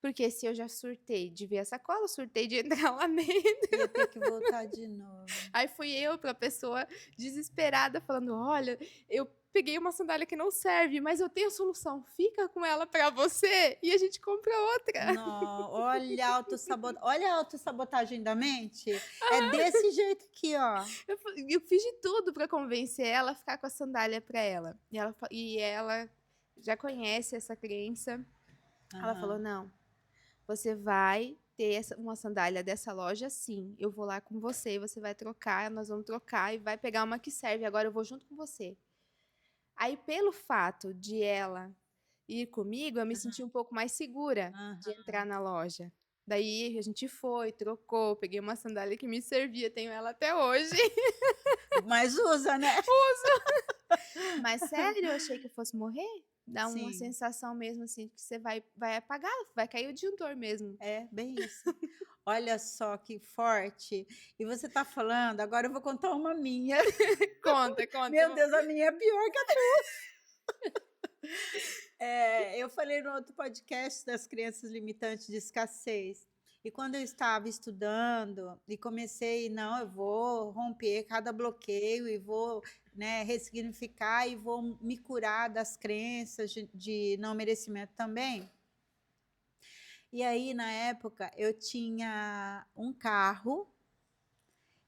Speaker 2: Porque se eu já surtei de ver a sacola, surtei de entrar lá dentro.
Speaker 1: Ia ter que voltar de novo.
Speaker 2: Aí fui eu pra pessoa desesperada falando: "Olha, eu peguei uma sandália que não serve, mas eu tenho a solução. Fica com ela pra você e a gente compra outra".
Speaker 1: Olha a autossabotagem da mente. É desse jeito aqui, ó.
Speaker 2: Eu fiz de tudo pra convencer ela a ficar com a sandália pra ela. E ela já conhece essa crença. Ela falou:
Speaker 1: Aham.
Speaker 2: "Não, você vai ter uma sandália dessa loja sim. Eu vou lá com você, você vai trocar, nós vamos trocar e vai pegar uma que serve. Agora eu vou junto com você". Aí, pelo fato de ela ir comigo, eu me senti um pouco mais segura de
Speaker 1: Aham.
Speaker 2: entrar na loja. Daí a gente foi, trocou, peguei uma sandália que me servia, tenho ela até hoje.
Speaker 1: Mas usa, né?
Speaker 2: Mas sério, eu achei que eu fosse morrer. Dá uma
Speaker 1: Sim,
Speaker 2: sensação mesmo assim que você vai apagar, vai cair o disjuntor mesmo.
Speaker 1: é bem isso. Olha só que forte. E você tá falando, agora eu vou contar uma minha.
Speaker 2: Conta, conta.
Speaker 1: Meu Deus, a minha é pior que a eu falei no outro podcast das crenças limitantes de escassez. E quando eu estava estudando e comecei, não, eu vou romper cada bloqueio e vou, né, ressignificar e vou me curar das crenças de não merecimento também. E aí, na época, eu tinha um carro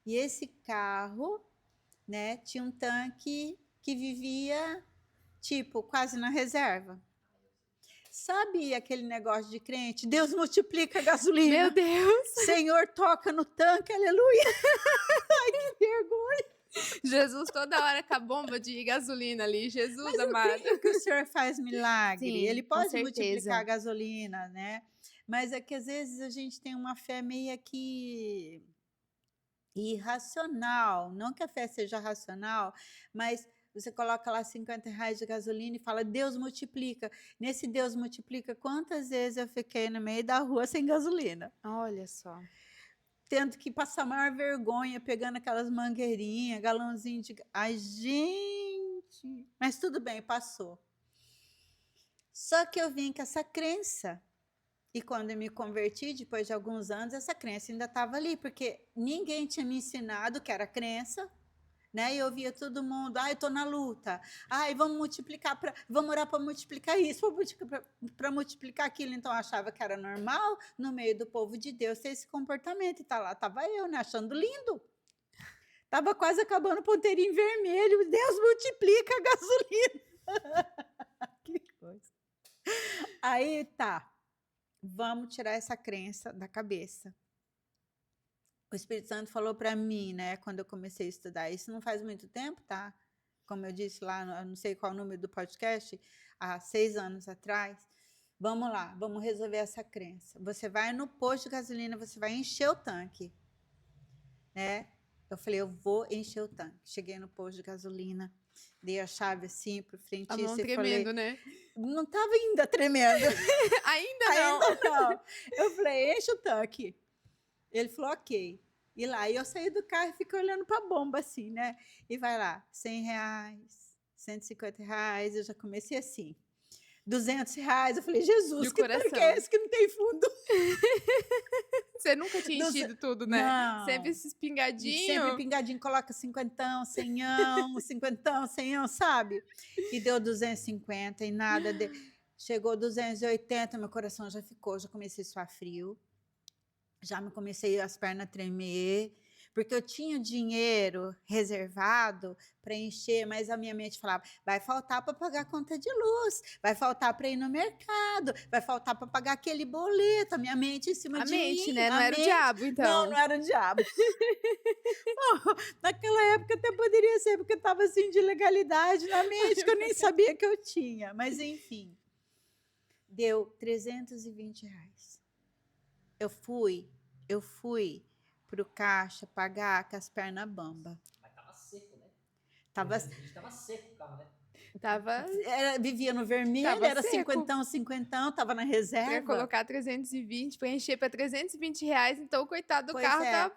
Speaker 1: e esse carro, né, tinha um tanque que vivia, tipo, quase na reserva. Sabe aquele negócio de crente? Deus multiplica a
Speaker 2: Meu
Speaker 1: gasolina.
Speaker 2: Deus!
Speaker 1: Senhor toca no tanque, aleluia. Ai, que vergonha.
Speaker 2: Jesus toda hora com a bomba de gasolina ali. Jesus
Speaker 1: Mas eu
Speaker 2: amado.
Speaker 1: creio que o Senhor faz milagre. Ele
Speaker 2: Sim, com
Speaker 1: pode multiplicar a
Speaker 2: certeza.
Speaker 1: gasolina, né? Mas é que às vezes a gente tem uma fé meio que irracional. Não que a fé seja racional, mas você coloca lá R$ 50 de gasolina e fala, Deus multiplica. Nesse Deus multiplica, quantas vezes eu fiquei no meio da rua sem gasolina?
Speaker 2: Olha só.
Speaker 1: Tendo que passar maior vergonha, pegando aquelas mangueirinhas, galãozinho de. Ai, gente! Mas tudo bem, passou. Só que eu vim com essa crença. E quando eu me converti, depois de alguns anos, essa crença ainda estava ali, porque ninguém tinha me ensinado que era crença, né? E eu via todo mundo, ai, estou na luta, ai, vamos multiplicar, vamos orar para multiplicar isso, para multiplicar aquilo. Então eu achava que era normal no meio do povo de Deus ter esse comportamento. E tá lá, estava eu, né? Achando lindo. Estava quase acabando o ponteirinho vermelho. Deus multiplica a gasolina. Que coisa. Aí tá. Vamos tirar essa crença da cabeça. O Espírito Santo falou para mim, né, quando eu comecei a estudar, isso não faz muito tempo, tá? Como eu disse lá, eu não sei qual o número do podcast, há 6 anos atrás. Vamos lá, vamos resolver essa crença. Você vai no posto de gasolina, você vai encher o tanque, né? Eu falei, eu vou encher o tanque. Cheguei no posto de gasolina, dei a chave assim pro
Speaker 2: A mão
Speaker 1: frentista e
Speaker 2: tremendo,
Speaker 1: falei,
Speaker 2: né?
Speaker 1: não estava ainda tremendo.
Speaker 2: Ainda não.
Speaker 1: Ainda não. Eu falei, enche o tanque. Ele falou, ok. E lá, e eu saí do carro e fiquei olhando para a bomba assim, né? E vai lá, R$ 100, R$ 150, eu já comecei assim. R$ 200, eu falei,
Speaker 2: E
Speaker 1: Jesus,
Speaker 2: o
Speaker 1: que tanque
Speaker 2: coração?
Speaker 1: é esse que não tem fundo?
Speaker 2: Você nunca tinha
Speaker 1: Duze-
Speaker 2: enchido tudo, né? Sempre
Speaker 1: Não,
Speaker 2: esses
Speaker 1: sempre
Speaker 2: pingadinhos.
Speaker 1: pingadinho, coloca cinquentão, senhão, cinquentão, senhão, sabe? E deu 250 e nada. Chegou 280, meu coração já ficou, já comecei a suar frio. Já me comecei as pernas a tremer, porque eu tinha o dinheiro reservado para encher, mas a minha mente falava: vai faltar para pagar a conta de luz, vai faltar para ir no mercado, vai faltar para pagar aquele boleto. A minha mente em cima
Speaker 2: A
Speaker 1: de
Speaker 2: mente,
Speaker 1: mim,
Speaker 2: né? Não
Speaker 1: a
Speaker 2: era o
Speaker 1: mente.
Speaker 2: diabo,
Speaker 1: Não,
Speaker 2: então.
Speaker 1: não era o diabo. Naquela época até poderia ser, porque estava assim de legalidade na mente, que eu nem sabia que eu tinha. Mas enfim, deu R$ 320. Eu fui pro caixa pagar com as pernas bamba.
Speaker 3: Mas tava seco, né?
Speaker 1: Tava,
Speaker 3: 320 tava seco o carro, né?
Speaker 2: Tava,
Speaker 1: vivia no vermelho,
Speaker 2: tava
Speaker 1: era
Speaker 2: seco.
Speaker 1: cinquentão, tava na
Speaker 2: Pra
Speaker 1: reserva.
Speaker 2: colocar 320, pra encher pra R$ 320, então o coitado do
Speaker 1: Pois
Speaker 2: carro
Speaker 1: é.
Speaker 2: tava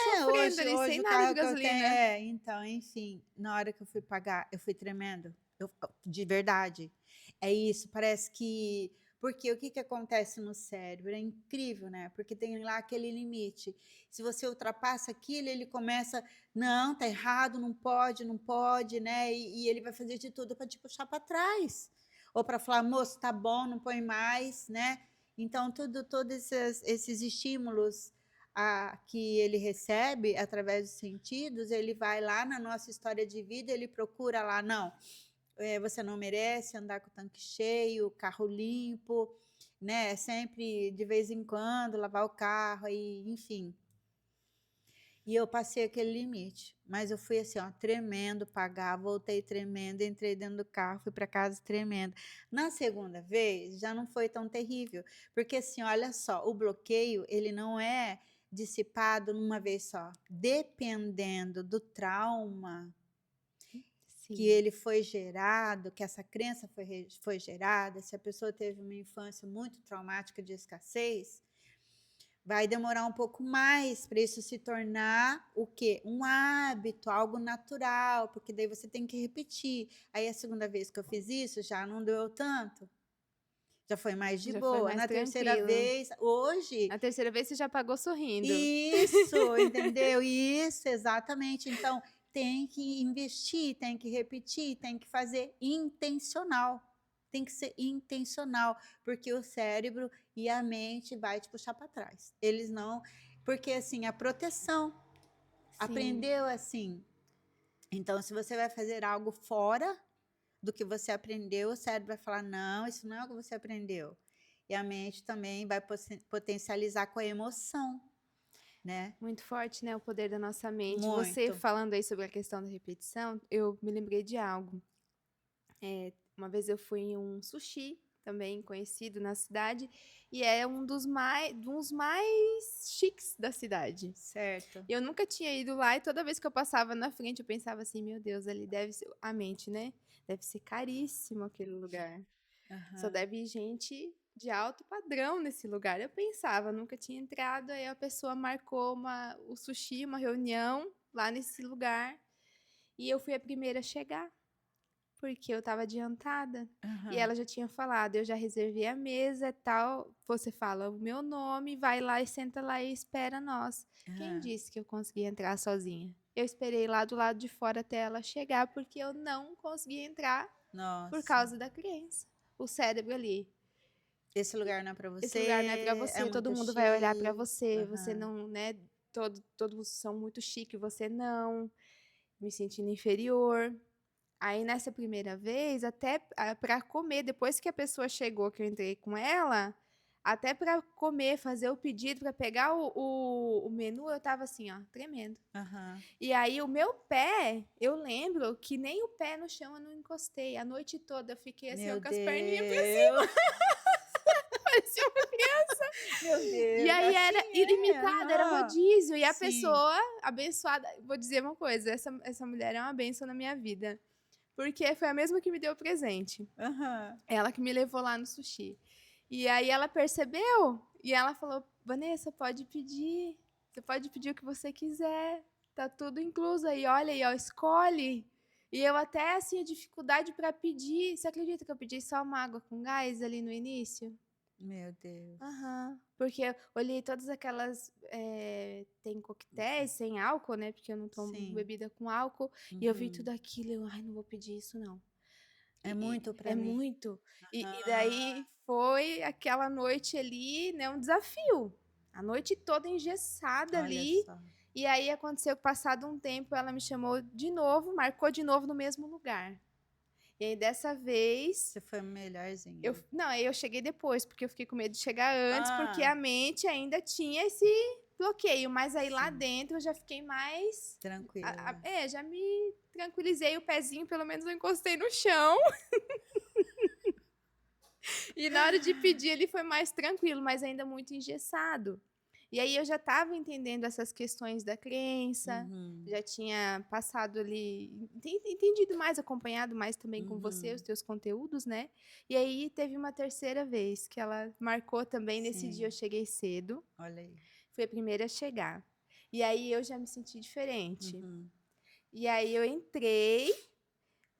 Speaker 2: sofrendo ali, sem
Speaker 1: Hoje o
Speaker 2: nada de
Speaker 1: carro que eu tenho.
Speaker 2: gasolina.
Speaker 1: Então, enfim, na hora que eu fui pagar, eu fui tremendo. De verdade. É isso, parece que. Porque o que acontece no cérebro? É incrível, né? Porque tem lá aquele limite. Se você ultrapassa aquilo, ele começa. Não, tá errado, não pode, não pode, né? E ele vai fazer de tudo para te puxar para trás. Ou para falar, moço, tá bom, não põe mais, né? Então, todos esses estímulos que ele recebe através dos sentidos, ele vai lá na nossa história de vida, ele procura lá, não, você não merece andar com o tanque cheio, carro limpo, né? Sempre de vez em quando lavar o carro, e, enfim. E eu passei aquele limite, mas eu fui assim, ó, tremendo, pagar, voltei tremendo, entrei dentro do carro, fui para casa tremendo. Na segunda vez, já não foi tão terrível, porque assim, olha só, o bloqueio, ele não é dissipado numa vez só. Dependendo do trauma que
Speaker 2: Sim.
Speaker 1: ele foi gerado, que essa crença foi gerada, se a pessoa teve uma infância muito traumática de escassez, vai demorar um pouco mais para isso se tornar o quê? Um hábito, algo natural, porque daí você tem que repetir. Aí a segunda vez que eu fiz isso já não doeu tanto. Já foi mais de
Speaker 2: Já foi
Speaker 1: boa.
Speaker 2: mais
Speaker 1: Na terceira
Speaker 2: tranquilo.
Speaker 1: vez, hoje,
Speaker 2: Na terceira vez você já pagou sorrindo.
Speaker 1: isso, entendeu? Isso, exatamente. Então, tem que investir, tem que repetir, tem que fazer intencional. Tem que ser intencional, porque o cérebro e a mente vai te puxar para trás. Eles não, porque assim, a proteção
Speaker 2: Sim.
Speaker 1: aprendeu assim. Então, se você vai fazer algo fora do que você aprendeu, o cérebro vai falar: "Não, isso não é o que você aprendeu". E a mente também vai potencializar com a emoção, né?
Speaker 2: Muito forte, né, o poder da nossa mente. Você
Speaker 1: Muito.
Speaker 2: falando aí sobre a questão da repetição, eu me lembrei de algo. Uma vez eu fui em um sushi, também conhecido na cidade, e é dos mais chiques da cidade.
Speaker 1: Certo.
Speaker 2: Eu nunca tinha ido lá e toda vez que eu passava na frente eu pensava assim, meu Deus, ali deve ser, a mente, né? Deve ser caríssimo aquele lugar. Só
Speaker 1: Aham.
Speaker 2: deve ir gente de alto padrão nesse lugar. Eu pensava, nunca tinha entrado, aí a pessoa marcou o sushi, uma reunião lá nesse lugar, e eu fui a primeira a chegar, porque eu estava adiantada. E
Speaker 1: Aham.
Speaker 2: ela já tinha falado, eu já reservei a mesa e tal. Você fala o meu nome, vai lá e senta lá e espera nós. Quem
Speaker 1: Aham.
Speaker 2: disse que eu consegui entrar sozinha? Eu esperei lá do lado de fora até ela chegar, porque eu não consegui entrar por
Speaker 1: Nossa.
Speaker 2: causa da crença. O cérebro ali.
Speaker 1: Esse lugar não é para
Speaker 2: Esse lugar não é pra
Speaker 1: você, é
Speaker 2: você, todo
Speaker 1: muito
Speaker 2: mundo vai olhar pra
Speaker 1: cheio.
Speaker 2: você, você
Speaker 1: Aham.
Speaker 2: não, né? Todos são muito chique, você não. Me sentindo inferior. Aí nessa primeira vez, até para comer, depois que a pessoa chegou, que eu entrei com ela, até para comer, fazer o pedido, para pegar o menu, eu tava assim, ó, tremendo.
Speaker 1: Aham.
Speaker 2: E aí o meu pé, eu lembro que nem o pé no chão eu não encostei. A noite toda eu fiquei assim, ó,
Speaker 1: Meu
Speaker 2: com as perninhas pra cima,
Speaker 1: Deus.
Speaker 2: parecia uma criança.
Speaker 1: Meu
Speaker 2: E
Speaker 1: Deus.
Speaker 2: aí
Speaker 1: Assim
Speaker 2: era
Speaker 1: é.
Speaker 2: ilimitado, era
Speaker 1: Aham.
Speaker 2: rodízio. E a
Speaker 1: Sim.
Speaker 2: pessoa abençoada, vou dizer uma coisa, essa mulher é uma bênção na minha vida. Porque foi a mesma que me deu o presente.
Speaker 1: Aham.
Speaker 2: Ela que me levou lá no sushi. E aí ela percebeu e ela falou: Vanessa, pode pedir. Você pode pedir o que você quiser. Tá tudo incluso aí. Olha aí, ó, escolhe. E eu até, assim, a dificuldade para pedir. Você acredita que eu pedi só uma água com gás ali no início?
Speaker 1: Meu Deus.
Speaker 2: Aham. Porque eu olhei todas aquelas. Tem coquetéis sem álcool, né? Porque eu não tomo
Speaker 1: Sim.
Speaker 2: bebida com álcool. E eu vi
Speaker 1: Uhum.
Speaker 2: tudo aquilo e eu, ai, não vou pedir isso, não.
Speaker 1: É muito pra
Speaker 2: É
Speaker 1: mim.
Speaker 2: muito. E daí
Speaker 1: Ah,
Speaker 2: foi aquela noite ali, né, um desafio. A noite toda engessada
Speaker 1: olha
Speaker 2: ali.
Speaker 1: só.
Speaker 2: E aí aconteceu que passado um tempo ela me chamou de novo, marcou de novo no mesmo lugar. E aí dessa vez
Speaker 1: Você foi melhorzinha.
Speaker 2: não, aí eu cheguei depois, porque eu fiquei com medo de chegar antes, porque
Speaker 1: Ah,
Speaker 2: a mente ainda tinha esse bloqueio, mas aí lá
Speaker 1: sim,
Speaker 2: dentro eu já fiquei mais
Speaker 1: tranquila.
Speaker 2: já me tranquilizei, o pezinho pelo menos eu encostei no chão. E na hora de pedir ele foi mais tranquilo, mas ainda muito engessado. E aí eu já estava entendendo essas questões da crença,
Speaker 1: Uhum,
Speaker 2: já tinha passado ali, entendido mais, acompanhado mais também com você os
Speaker 1: uhum,
Speaker 2: teus conteúdos, né? E aí teve uma terceira vez que ela marcou também, nesse dia eu
Speaker 1: sim,
Speaker 2: cheguei cedo,
Speaker 1: olha aí.
Speaker 2: fui a primeira a chegar. E aí eu já me senti diferente.
Speaker 1: Uhum.
Speaker 2: E aí eu entrei,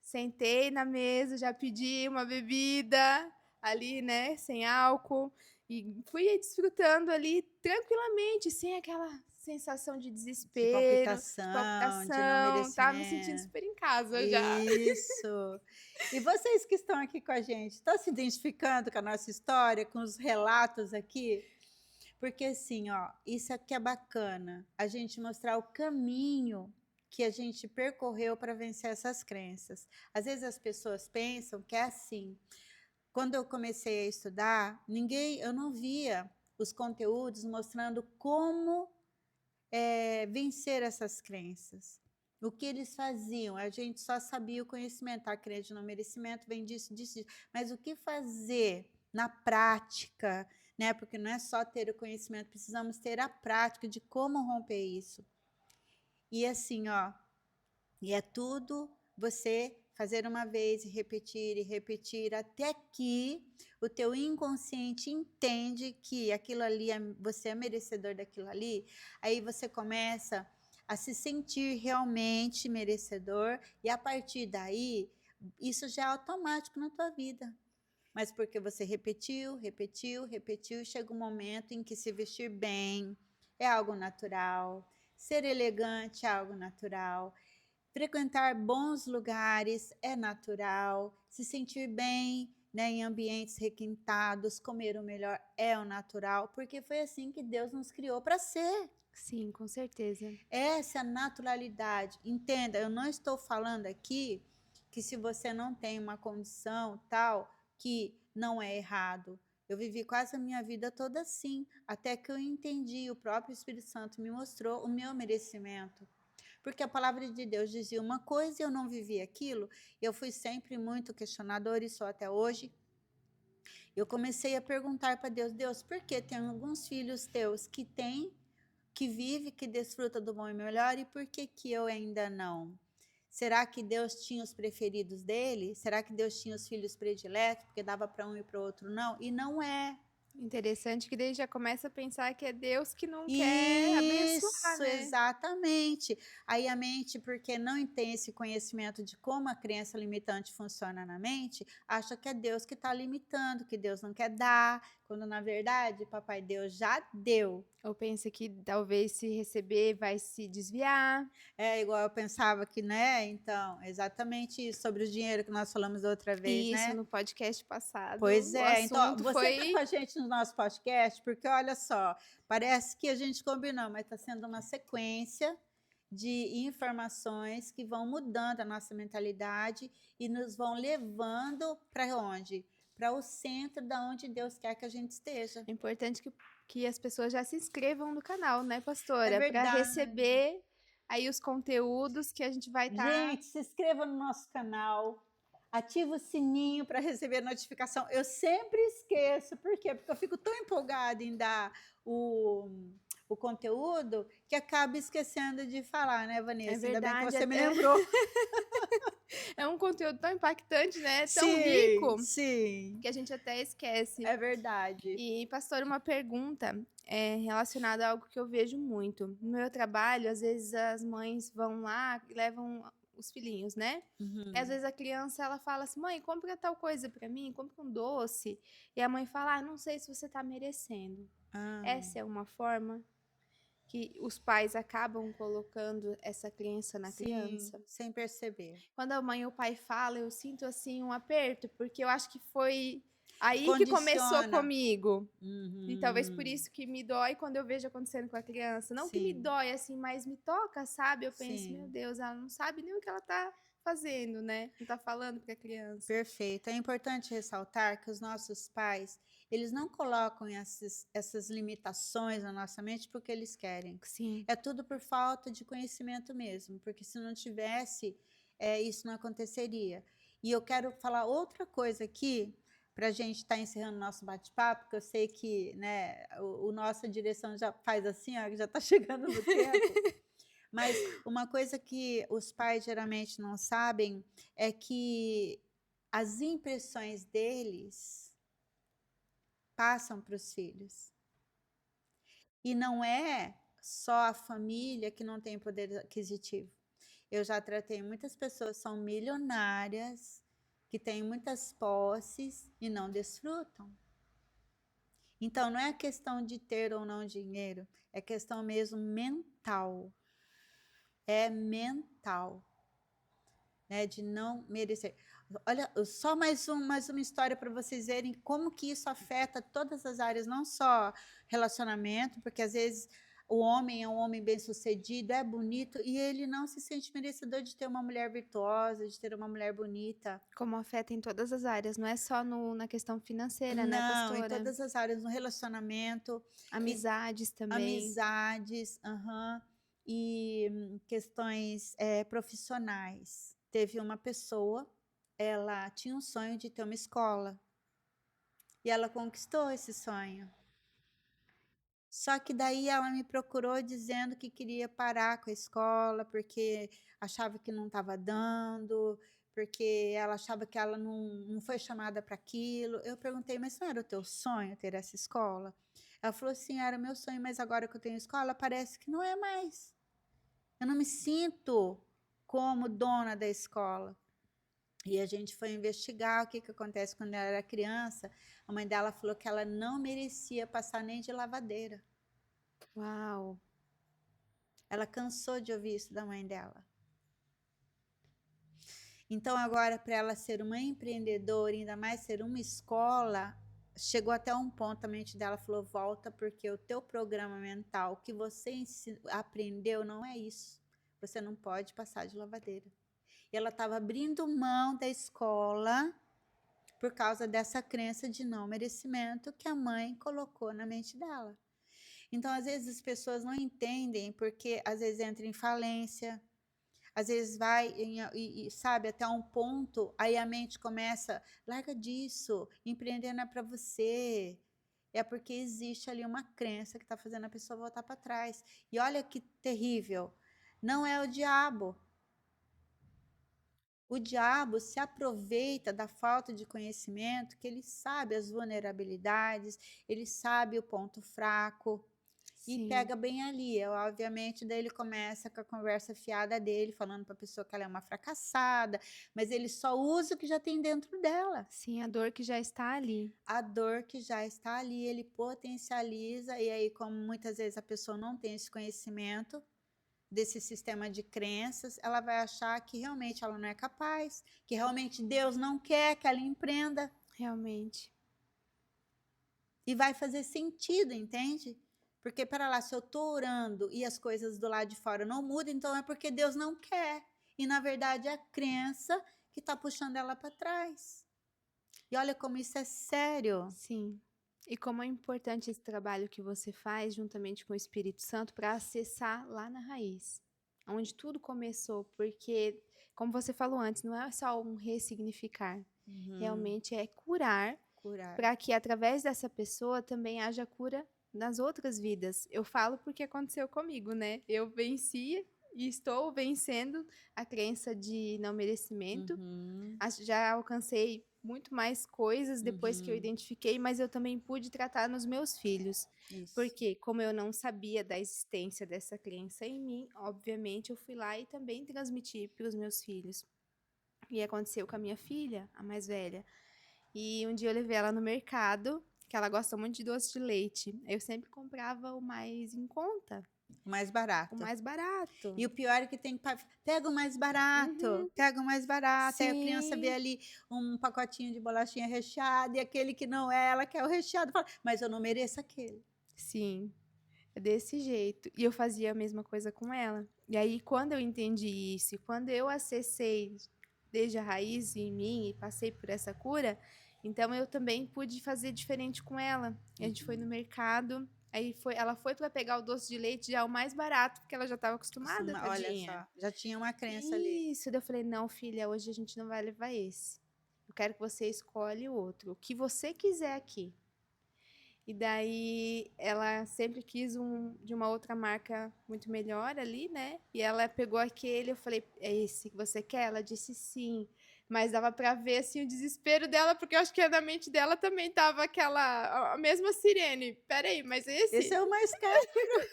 Speaker 2: sentei na mesa, já pedi uma bebida ali, né, sem álcool, e fui desfrutando ali tranquilamente, sem aquela sensação de desespero, de
Speaker 1: De não
Speaker 2: palpitação, tava me sentindo
Speaker 1: merecimento.
Speaker 2: super em casa já.
Speaker 1: Isso. E vocês que estão aqui com a gente, estão se identificando com a nossa história, com os relatos aqui? Porque assim, ó, isso aqui é bacana, a gente mostrar o caminho que a gente percorreu para vencer essas crenças. Às vezes as pessoas pensam que é assim. Quando eu comecei a estudar, eu não via os conteúdos mostrando como vencer essas crenças. O que eles faziam? A gente só sabia o conhecimento, a crença no merecimento vem disso, disso, disso. Mas o que fazer na prática, né? Porque não é só ter o conhecimento, precisamos ter a prática de como romper isso. E assim, ó, e é tudo você fazer uma vez e repetir até que o teu inconsciente entende que aquilo ali você é merecedor daquilo ali. Aí você começa a se sentir realmente merecedor e a partir daí isso já é automático na tua vida. Mas porque você repetiu, repetiu, repetiu, chega um momento em que se vestir bem é algo natural, ser elegante é algo natural, frequentar bons lugares é natural, se sentir bem, né, em ambientes requintados, comer o melhor é o natural, porque foi assim que Deus nos criou para ser.
Speaker 2: Sim, com certeza.
Speaker 1: Essa é a naturalidade. Entenda, eu não estou falando aqui que se você não tem uma condição tal, que não é errado. Eu vivi quase a minha vida toda assim, até que eu entendi, o próprio Espírito Santo me mostrou o meu merecimento. Porque a palavra de Deus dizia uma coisa e eu não vivi aquilo. Eu fui sempre muito questionadora e sou até hoje. Eu comecei a perguntar para Deus, Deus, por que tem alguns filhos teus que têm, que vive, que desfruta do bom e melhor, e por que que eu ainda não? Será que Deus tinha os preferidos dele? Será que Deus tinha os filhos prediletos, porque dava para um e para o outro não? E não é.
Speaker 2: Interessante que daí já começa a pensar que é Deus que não quer abençoar,
Speaker 1: Isso,
Speaker 2: né?
Speaker 1: exatamente. Aí a mente, porque não tem esse conhecimento de como a crença limitante funciona na mente, acha que é Deus que está limitando, que Deus não quer dar, quando na verdade, Papai Deus já deu.
Speaker 2: Ou pensa que talvez se receber vai se desviar.
Speaker 1: É igual eu pensava que, né? Então, exatamente isso, sobre o dinheiro que nós falamos da outra vez,
Speaker 2: E isso
Speaker 1: né?
Speaker 2: no podcast passado,
Speaker 1: Pois
Speaker 2: o
Speaker 1: é, então, ó,
Speaker 2: assunto
Speaker 1: você está com
Speaker 2: foi
Speaker 1: a gente no nosso podcast, porque olha só, parece que a gente combinou, mas está sendo uma sequência de informações que vão mudando a nossa mentalidade e nos vão levando para onde? Para o centro da onde Deus quer que a gente esteja.
Speaker 2: importante que as pessoas já se inscrevam no canal, né,
Speaker 1: É
Speaker 2: pastora? Para
Speaker 1: verdade.
Speaker 2: receber aí os conteúdos que a gente vai estar.
Speaker 1: Gente, se inscreva no nosso canal, ativa o sininho para receber notificação. Eu sempre esqueço, por quê? Porque eu fico tão empolgada em dar o conteúdo que acabo esquecendo de falar, né,
Speaker 2: É
Speaker 1: Vanessa? Ainda bem que
Speaker 2: verdade,
Speaker 1: você me lembrou.
Speaker 2: é um conteúdo tão impactante, né? Tão
Speaker 1: Sim,
Speaker 2: rico
Speaker 1: sim,
Speaker 2: que a gente até esquece.
Speaker 1: é verdade.
Speaker 2: E, pastor, uma pergunta relacionada a algo que eu vejo muito. No meu trabalho, às vezes as mães vão lá e levam os filhinhos, né? E às
Speaker 1: Uhum.
Speaker 2: vezes a criança ela fala assim: mãe, compra tal coisa pra mim, compra um doce. E a mãe fala: não sei se você tá merecendo.
Speaker 1: Ah,
Speaker 2: Essa é uma forma que os pais acabam colocando essa crença na
Speaker 1: Sim,
Speaker 2: criança.
Speaker 1: sem perceber.
Speaker 2: Quando a mãe ou o pai fala, eu sinto assim um aperto, porque eu acho que foi aí que começou
Speaker 1: Condiciona.
Speaker 2: comigo. E talvez por
Speaker 1: Uhum.
Speaker 2: isso que me dói quando eu vejo acontecendo com a criança. Não que me
Speaker 1: Sim,
Speaker 2: dói assim, mas me toca, sabe? Eu penso, meu
Speaker 1: sim.
Speaker 2: Deus, ela não sabe nem o que ela tá fazendo, né? Não tá falando pra criança.
Speaker 1: Perfeito. É importante ressaltar que os nossos pais, eles não colocam essas limitações na nossa mente porque eles querem.
Speaker 2: Sim.
Speaker 1: É tudo por falta de conhecimento mesmo, porque se não tivesse, isso não aconteceria. E eu quero falar outra coisa aqui, para a gente estar encerrando nosso bate-papo, porque eu sei que, né, nossa direção já faz assim, ó, que já está chegando no tempo. Mas uma coisa que os pais geralmente não sabem é que as impressões deles passam para os filhos. E não é só a família que não tem poder aquisitivo. Eu já tratei muitas pessoas que são milionárias, que têm muitas posses e não desfrutam. Então, não é questão de ter ou não dinheiro, é questão mesmo mental. É mental, né, de não merecer. Olha, só mais uma história para vocês verem como que isso afeta todas as áreas, não só relacionamento, porque às vezes o homem é um homem bem-sucedido, é bonito, e ele não se sente merecedor de ter uma mulher virtuosa, de ter uma mulher bonita.
Speaker 2: Como afeta em todas as áreas, não é só na questão financeira, né,
Speaker 1: Não, em
Speaker 2: pastora?
Speaker 1: todas as áreas, no relacionamento, e
Speaker 2: Amizades também.
Speaker 1: amizades, aham, e questões profissionais. Teve uma pessoa, ela tinha um sonho de ter uma escola, e ela conquistou esse sonho. Só que daí ela me procurou dizendo que queria parar com a escola, porque achava que não estava dando, porque ela achava que ela não foi chamada para aquilo. Eu perguntei, mas não era o teu sonho ter essa escola? Ela falou assim, era meu sonho, mas agora que eu tenho escola, parece que não é mais. Eu não me sinto como dona da escola. E a gente foi investigar o que acontece quando ela era criança. A mãe dela falou que ela não merecia passar nem de lavadeira.
Speaker 2: Uau.
Speaker 1: Ela cansou de ouvir isso da mãe dela. Então, agora, para ela ser uma empreendedora, ainda mais ser uma escola, chegou até um ponto, a mente dela falou: volta, porque o teu programa mental, o que você aprendeu, não é isso. Você não pode passar de lavadeira. E ela estava abrindo mão da escola por causa dessa crença de não merecimento que a mãe colocou na mente dela. Então, às vezes, as pessoas não entendem, porque às vezes entra em falência, às vezes vai sabe, até um ponto, aí a mente começa, larga disso, empreender não é para você. É porque existe ali uma crença que está fazendo a pessoa voltar para trás. E olha que terrível, não é o diabo. O diabo se aproveita da falta de conhecimento, que ele sabe as vulnerabilidades, ele sabe o ponto fraco, e
Speaker 2: Sim.
Speaker 1: pega bem ali. Obviamente, daí ele começa com a conversa fiada dele, falando para a pessoa que ela é uma fracassada, mas ele só usa o que já tem dentro dela.
Speaker 2: Sim, a dor que já está ali.
Speaker 1: A dor que já está ali, ele potencializa, e aí, como muitas vezes a pessoa não tem esse conhecimento desse sistema de crenças, ela vai achar que realmente ela não é capaz, que realmente Deus não quer que ela empreenda.
Speaker 2: Realmente.
Speaker 1: E vai fazer sentido, entende? Porque, para lá, se eu estou orando e as coisas do lado de fora não mudam, então é porque Deus não quer. E, na verdade, é a crença que está puxando ela para trás. E olha como isso é sério.
Speaker 2: Sim. E como é importante esse trabalho que você faz juntamente com o Espírito Santo para acessar lá na raiz, onde tudo começou, porque, como você falou antes, não é só um ressignificar, realmente é curar,
Speaker 1: Curar.
Speaker 2: para que através dessa pessoa também haja cura nas outras vidas. Eu falo porque aconteceu comigo, né? Eu venci e estou vencendo a crença de não merecimento. Já alcancei muito mais coisas depois que eu identifiquei, mas eu também pude tratar nos meus filhos.
Speaker 1: Isso.
Speaker 2: Porque, como eu não sabia da existência dessa crença em mim, obviamente eu fui lá e também transmiti para os meus filhos. E aconteceu com a minha filha, a mais velha. E um dia eu levei ela no mercado, que ela gosta muito de doce de leite. Eu sempre comprava o mais em conta.
Speaker 1: O mais
Speaker 2: o
Speaker 1: barato.
Speaker 2: mais barato.
Speaker 1: E o pior é que tem que pega o mais barato,
Speaker 2: Uhum.
Speaker 1: pega o mais barato. Aí a criança vê
Speaker 2: Sim.
Speaker 1: ali um pacotinho de bolachinha recheada e aquele que não é, ela quer o recheado. Fala, mas eu não mereço aquele.
Speaker 2: Sim, é desse jeito. E eu fazia a mesma coisa com ela. E aí, quando eu entendi isso, e quando eu acessei desde a raiz em mim e passei por essa cura, então eu também pude fazer diferente com ela. A gente foi no mercado, aí ela foi para pegar o doce de leite já o mais barato, porque ela já estava acostumada,
Speaker 1: Olha
Speaker 2: tadinha.
Speaker 1: só, já tinha uma crença ali.
Speaker 2: Isso, daí eu falei, não, filha, hoje a gente não vai levar esse. Eu quero que você escolhe o outro, o que você quiser aqui. E daí ela sempre quis um de uma outra marca muito melhor ali, né? E ela pegou aquele, eu falei, é esse que você quer? Ela disse sim. Mas dava pra ver assim o desespero dela, porque eu acho que na mente dela também tava a mesma sirene. Peraí, mas
Speaker 1: Esse
Speaker 2: esse?
Speaker 1: é o mais caro.
Speaker 2: Eu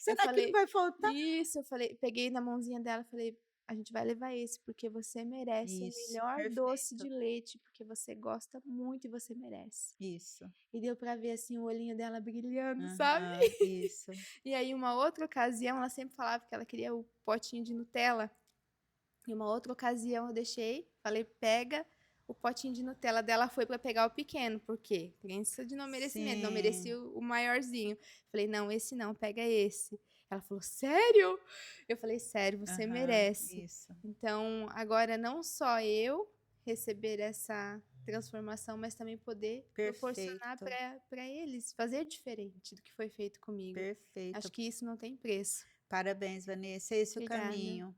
Speaker 1: Será que não
Speaker 2: falei,
Speaker 1: vai faltar?
Speaker 2: isso, eu falei, peguei na mãozinha dela, falei, a gente vai levar esse, porque você merece o
Speaker 1: Isso,
Speaker 2: melhor doce de
Speaker 1: perfeito.
Speaker 2: leite, porque você gosta muito e você merece.
Speaker 1: Isso.
Speaker 2: E deu pra ver assim o olhinho dela brilhando, sabe?
Speaker 1: Aham, isso.
Speaker 2: E aí, uma outra ocasião, ela sempre falava que ela queria o potinho de Nutella. E uma outra ocasião eu deixei, falei, pega o potinho de Nutella dela, foi pra pegar o pequeno, por quê? Crença de não merecimento, não merecia
Speaker 1: Sim.
Speaker 2: o maiorzinho. Falei, não, esse não, pega esse. Ela falou, sério? Eu falei, sério, você
Speaker 1: Aham,
Speaker 2: merece.
Speaker 1: isso.
Speaker 2: Então, agora não só eu receber essa transformação, mas também poder proporcionar
Speaker 1: Perfeito,
Speaker 2: para eles, fazer diferente do que foi feito comigo.
Speaker 1: perfeito.
Speaker 2: Acho que isso não tem preço.
Speaker 1: Parabéns, Vanessa. Esse é o
Speaker 2: Obrigada.
Speaker 1: caminho.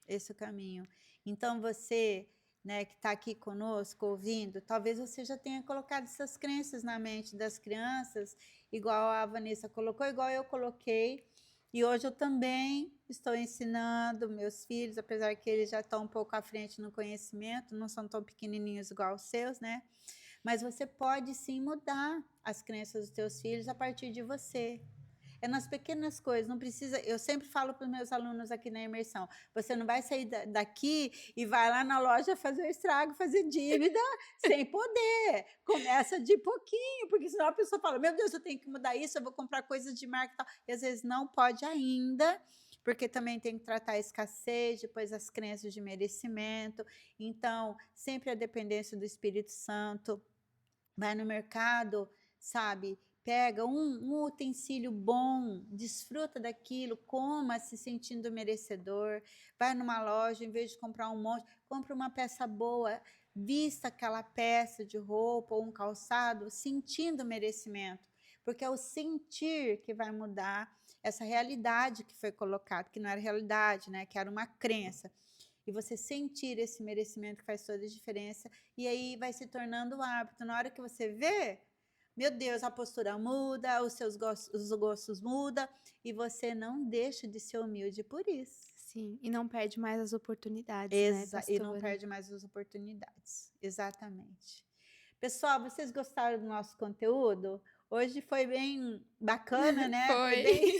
Speaker 1: Esse é o caminho. Então, você, né, que está aqui conosco, ouvindo, talvez você já tenha colocado essas crenças na mente das crianças, igual a Vanessa colocou, igual eu coloquei. E hoje eu também estou ensinando meus filhos, apesar que eles já estão um pouco à frente no conhecimento, não são tão pequenininhos igual os seus, né? Mas você pode sim mudar as crenças dos teus filhos a partir de você. É nas pequenas coisas, não precisa. Eu sempre falo para os meus alunos aqui na imersão: você não vai sair daqui e vai lá na loja fazer o estrago, fazer dívida sem poder. Começa de pouquinho, porque senão a pessoa fala: meu Deus, eu tenho que mudar isso, eu vou comprar coisas de marca e tal. E às vezes não pode ainda, porque também tem que tratar a escassez, depois as crenças de merecimento. Então, sempre a dependência do Espírito Santo. Vai no mercado, sabe? Pega um utensílio bom, desfruta daquilo, coma se sentindo merecedor. Vai numa loja, em vez de comprar um monte, compra uma peça boa, vista aquela peça de roupa ou um calçado, sentindo merecimento. Porque é o sentir que vai mudar essa realidade que foi colocada, que não era realidade, né? Que era uma crença. E você sentir esse merecimento que faz toda a diferença, e aí vai se tornando um hábito. Na hora que você vê, meu Deus, a postura muda, os gostos mudam, e você não deixa de ser humilde por isso.
Speaker 2: Sim, e não perde mais as oportunidades, né,
Speaker 1: E não
Speaker 2: pastora?
Speaker 1: perde mais as oportunidades. Exatamente. Pessoal, vocês gostaram do nosso conteúdo? Hoje foi bem bacana, né? Foi
Speaker 2: Foi.
Speaker 1: bem.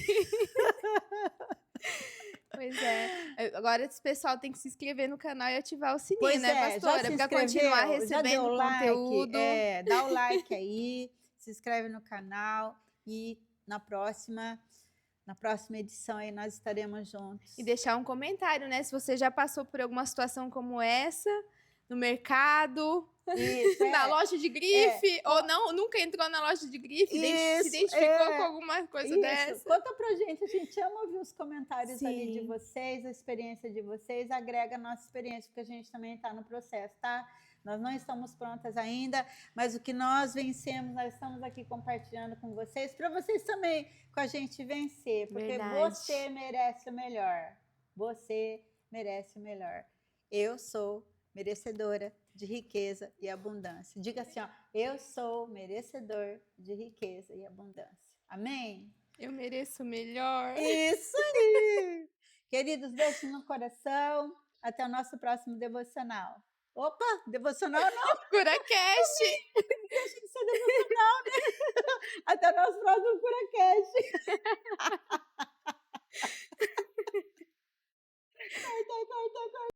Speaker 2: Pois é. Agora esse pessoal tem que se inscrever no canal e ativar o sininho,
Speaker 1: Pois
Speaker 2: né,
Speaker 1: é, já
Speaker 2: pastora?
Speaker 1: se
Speaker 2: Para continuar
Speaker 1: inscreveu? Já deu
Speaker 2: recebendo
Speaker 1: like?
Speaker 2: conteúdo.
Speaker 1: Dá o like aí, se inscreve no canal e na próxima edição aí nós estaremos juntos.
Speaker 2: E deixar um comentário, né? Se você já passou por alguma situação como essa, no mercado,
Speaker 1: Isso,
Speaker 2: na loja de grife, ou não, nunca entrou na loja de grife, se identificou com alguma coisa dessa.
Speaker 1: Conta pra gente, a gente ama ouvir os comentários ali de
Speaker 2: Sim.
Speaker 1: vocês, a experiência de vocês, agrega a nossa experiência, porque a gente também está no processo, tá? Nós não estamos prontas ainda, mas o que nós vencemos, nós estamos aqui compartilhando com vocês, para vocês também com a gente vencer, porque
Speaker 2: Verdade.
Speaker 1: você merece o melhor. Você merece o melhor. Eu sou merecedora de riqueza e abundância. Diga assim, ó, eu sou merecedor de riqueza e abundância. Amém?
Speaker 2: Eu mereço o melhor.
Speaker 1: Isso aí! Queridos, beijos no coração. Até o nosso próximo devocional. Opa, devocional não.
Speaker 2: CuraCast.
Speaker 1: Deixa de ser devocional, né? Até o nosso próximo CuraCast.